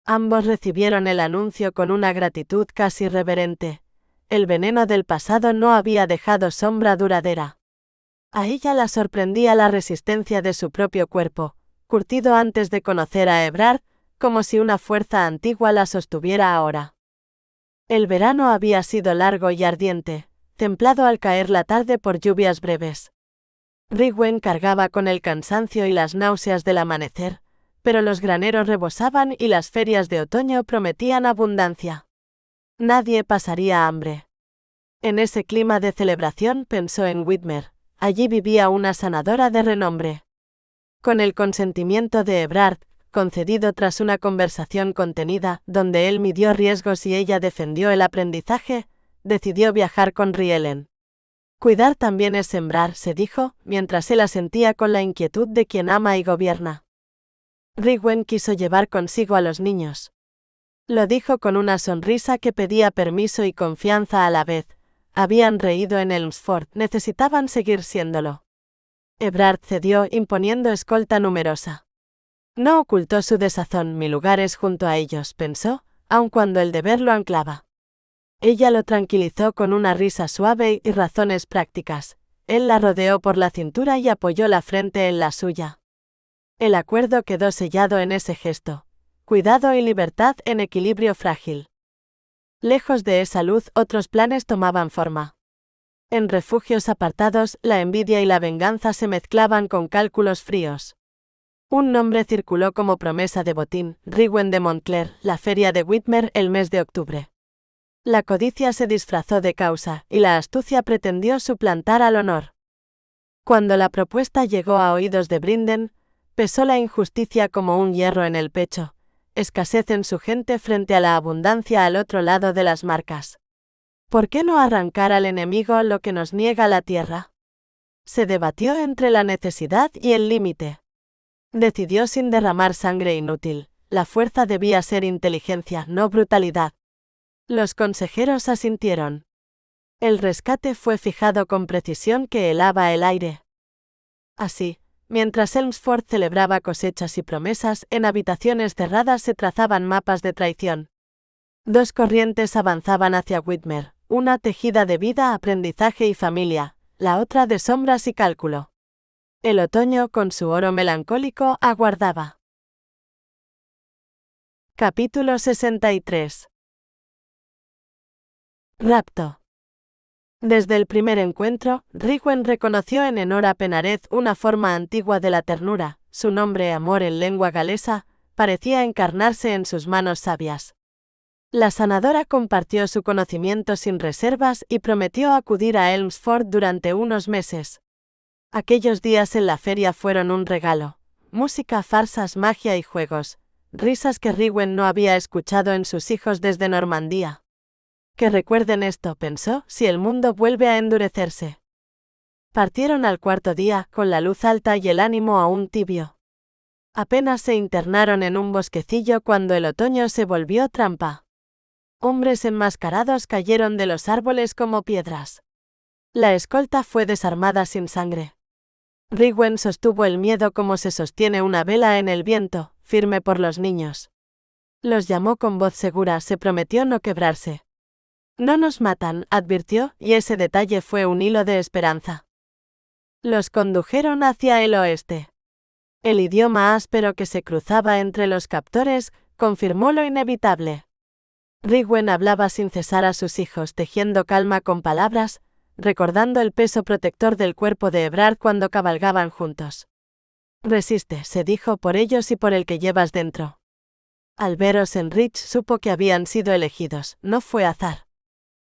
Ambos recibieron el anuncio con una gratitud casi reverente. El veneno del pasado no había dejado sombra duradera. A ella la sorprendía la resistencia de su propio cuerpo, curtido antes de conocer a Ebrard, como si una fuerza antigua la sostuviera ahora. El verano había sido largo y ardiente, templado al caer la tarde por lluvias breves. Rhywyn cargaba con el cansancio y las náuseas del amanecer, pero los graneros rebosaban y las ferias de otoño prometían abundancia. Nadie pasaría hambre. En ese clima de celebración pensó en Widmer. Allí vivía una sanadora de renombre. Con el consentimiento de Ebrard, concedido tras una conversación contenida, donde él midió riesgos y ella defendió el aprendizaje, decidió viajar con Rielen. Cuidar también es sembrar, se dijo, mientras él asentía con la inquietud de quien ama y gobierna. Rhywyn quiso llevar consigo a los niños. Lo dijo con una sonrisa que pedía permiso y confianza a la vez. Habían reído en Elmsford, necesitaban seguir siéndolo. Ebrard cedió imponiendo escolta numerosa. No ocultó su desazón, mi lugar es junto a ellos, pensó, aun cuando el deber lo anclaba. Ella lo tranquilizó con una risa suave y razones prácticas. Él la rodeó por la cintura y apoyó la frente en la suya. El acuerdo quedó sellado en ese gesto. Cuidado y libertad en equilibrio frágil. Lejos de esa luz, otros planes tomaban forma. En refugios apartados, la envidia y la venganza se mezclaban con cálculos fríos. Un nombre circuló como promesa de botín: Rhywyn de Montclair, la feria de Widmer el mes de octubre. La codicia se disfrazó de causa, y la astucia pretendió suplantar al honor. Cuando la propuesta llegó a oídos de Brinden, pesó la injusticia como un hierro en el pecho. Escasez en su gente frente a la abundancia al otro lado de las marcas. ¿Por qué no arrancar al enemigo lo que nos niega la tierra? Se debatió entre la necesidad y el límite. Decidió sin derramar sangre inútil. La fuerza debía ser inteligencia, no brutalidad. Los consejeros asintieron. El rescate fue fijado con precisión que helaba el aire. Así, mientras Elmsford celebraba cosechas y promesas, en habitaciones cerradas se trazaban mapas de traición. Dos corrientes avanzaban hacia Widmer, una tejida de vida, aprendizaje y familia, la otra de sombras y cálculo. El otoño, con su oro melancólico, aguardaba. Capítulo 63. Rapto. Desde el primer encuentro, Rhywyn reconoció en Enora Penareth una forma antigua de la ternura. Su nombre, amor en lengua galesa, parecía encarnarse en sus manos sabias. La sanadora compartió su conocimiento sin reservas y prometió acudir a Elmsford durante unos meses. Aquellos días en la feria fueron un regalo: música, farsas, magia y juegos, risas que Rhywyn no había escuchado en sus hijos desde Normandía. Que recuerden esto, pensó, si el mundo vuelve a endurecerse. Partieron al cuarto día, con la luz alta y el ánimo aún tibio. Apenas se internaron en un bosquecillo cuando el otoño se volvió trampa. Hombres enmascarados cayeron de los árboles como piedras. La escolta fue desarmada sin sangre. Rhywyn sostuvo el miedo como se sostiene una vela en el viento, firme por los niños. Los llamó con voz segura, se prometió no quebrarse. No nos matan, advirtió, y ese detalle fue un hilo de esperanza. Los condujeron hacia el oeste. El idioma áspero que se cruzaba entre los captores confirmó lo inevitable. Rhywyn hablaba sin cesar a sus hijos, tejiendo calma con palabras, recordando el peso protector del cuerpo de Ebrard cuando cabalgaban juntos. Resiste, se dijo, por ellos y por el que llevas dentro. Al veros en Rich supo que habían sido elegidos, no fue azar.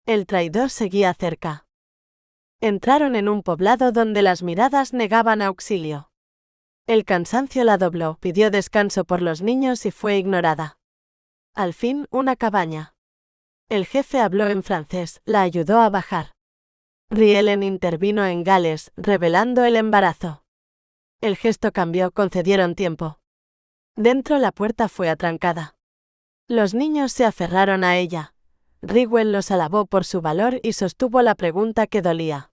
El traidor seguía cerca. Entraron en un poblado donde las miradas negaban auxilio. El cansancio la dobló, pidió descanso por los niños y fue ignorada. Al fin, una cabaña. El jefe habló en francés, la ayudó a bajar. Rielen intervino en Gales, revelando el embarazo. El gesto cambió, concedieron tiempo. Dentro la puerta fue atrancada. Los niños se aferraron a ella. Rywell los alabó por su valor y sostuvo la pregunta que dolía.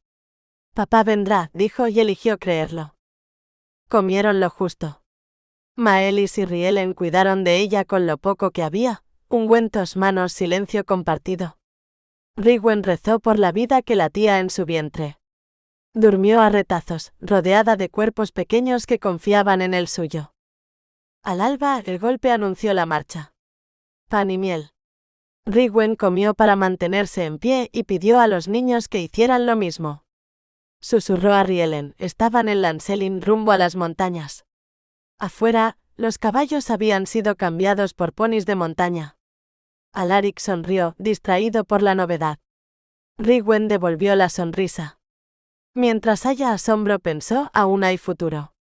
Papá vendrá, dijo y eligió creerlo. Comieron lo justo. Maelis y Rielen cuidaron de ella con lo poco que había, ungüentos, manos, silencio compartido. Rywell rezó por la vida que latía en su vientre. Durmió a retazos, rodeada de cuerpos pequeños que confiaban en el suyo. Al alba, el golpe anunció la marcha. Pan y miel. Rywell comió para mantenerse en pie y pidió a los niños que hicieran lo mismo. Susurró a Rielen, estaban en Lanselin rumbo a las montañas. Afuera, los caballos habían sido cambiados por ponis de montaña. Alaric sonrió, distraído por la novedad. Rywell devolvió la sonrisa. Mientras haya asombro, pensó, aún hay futuro.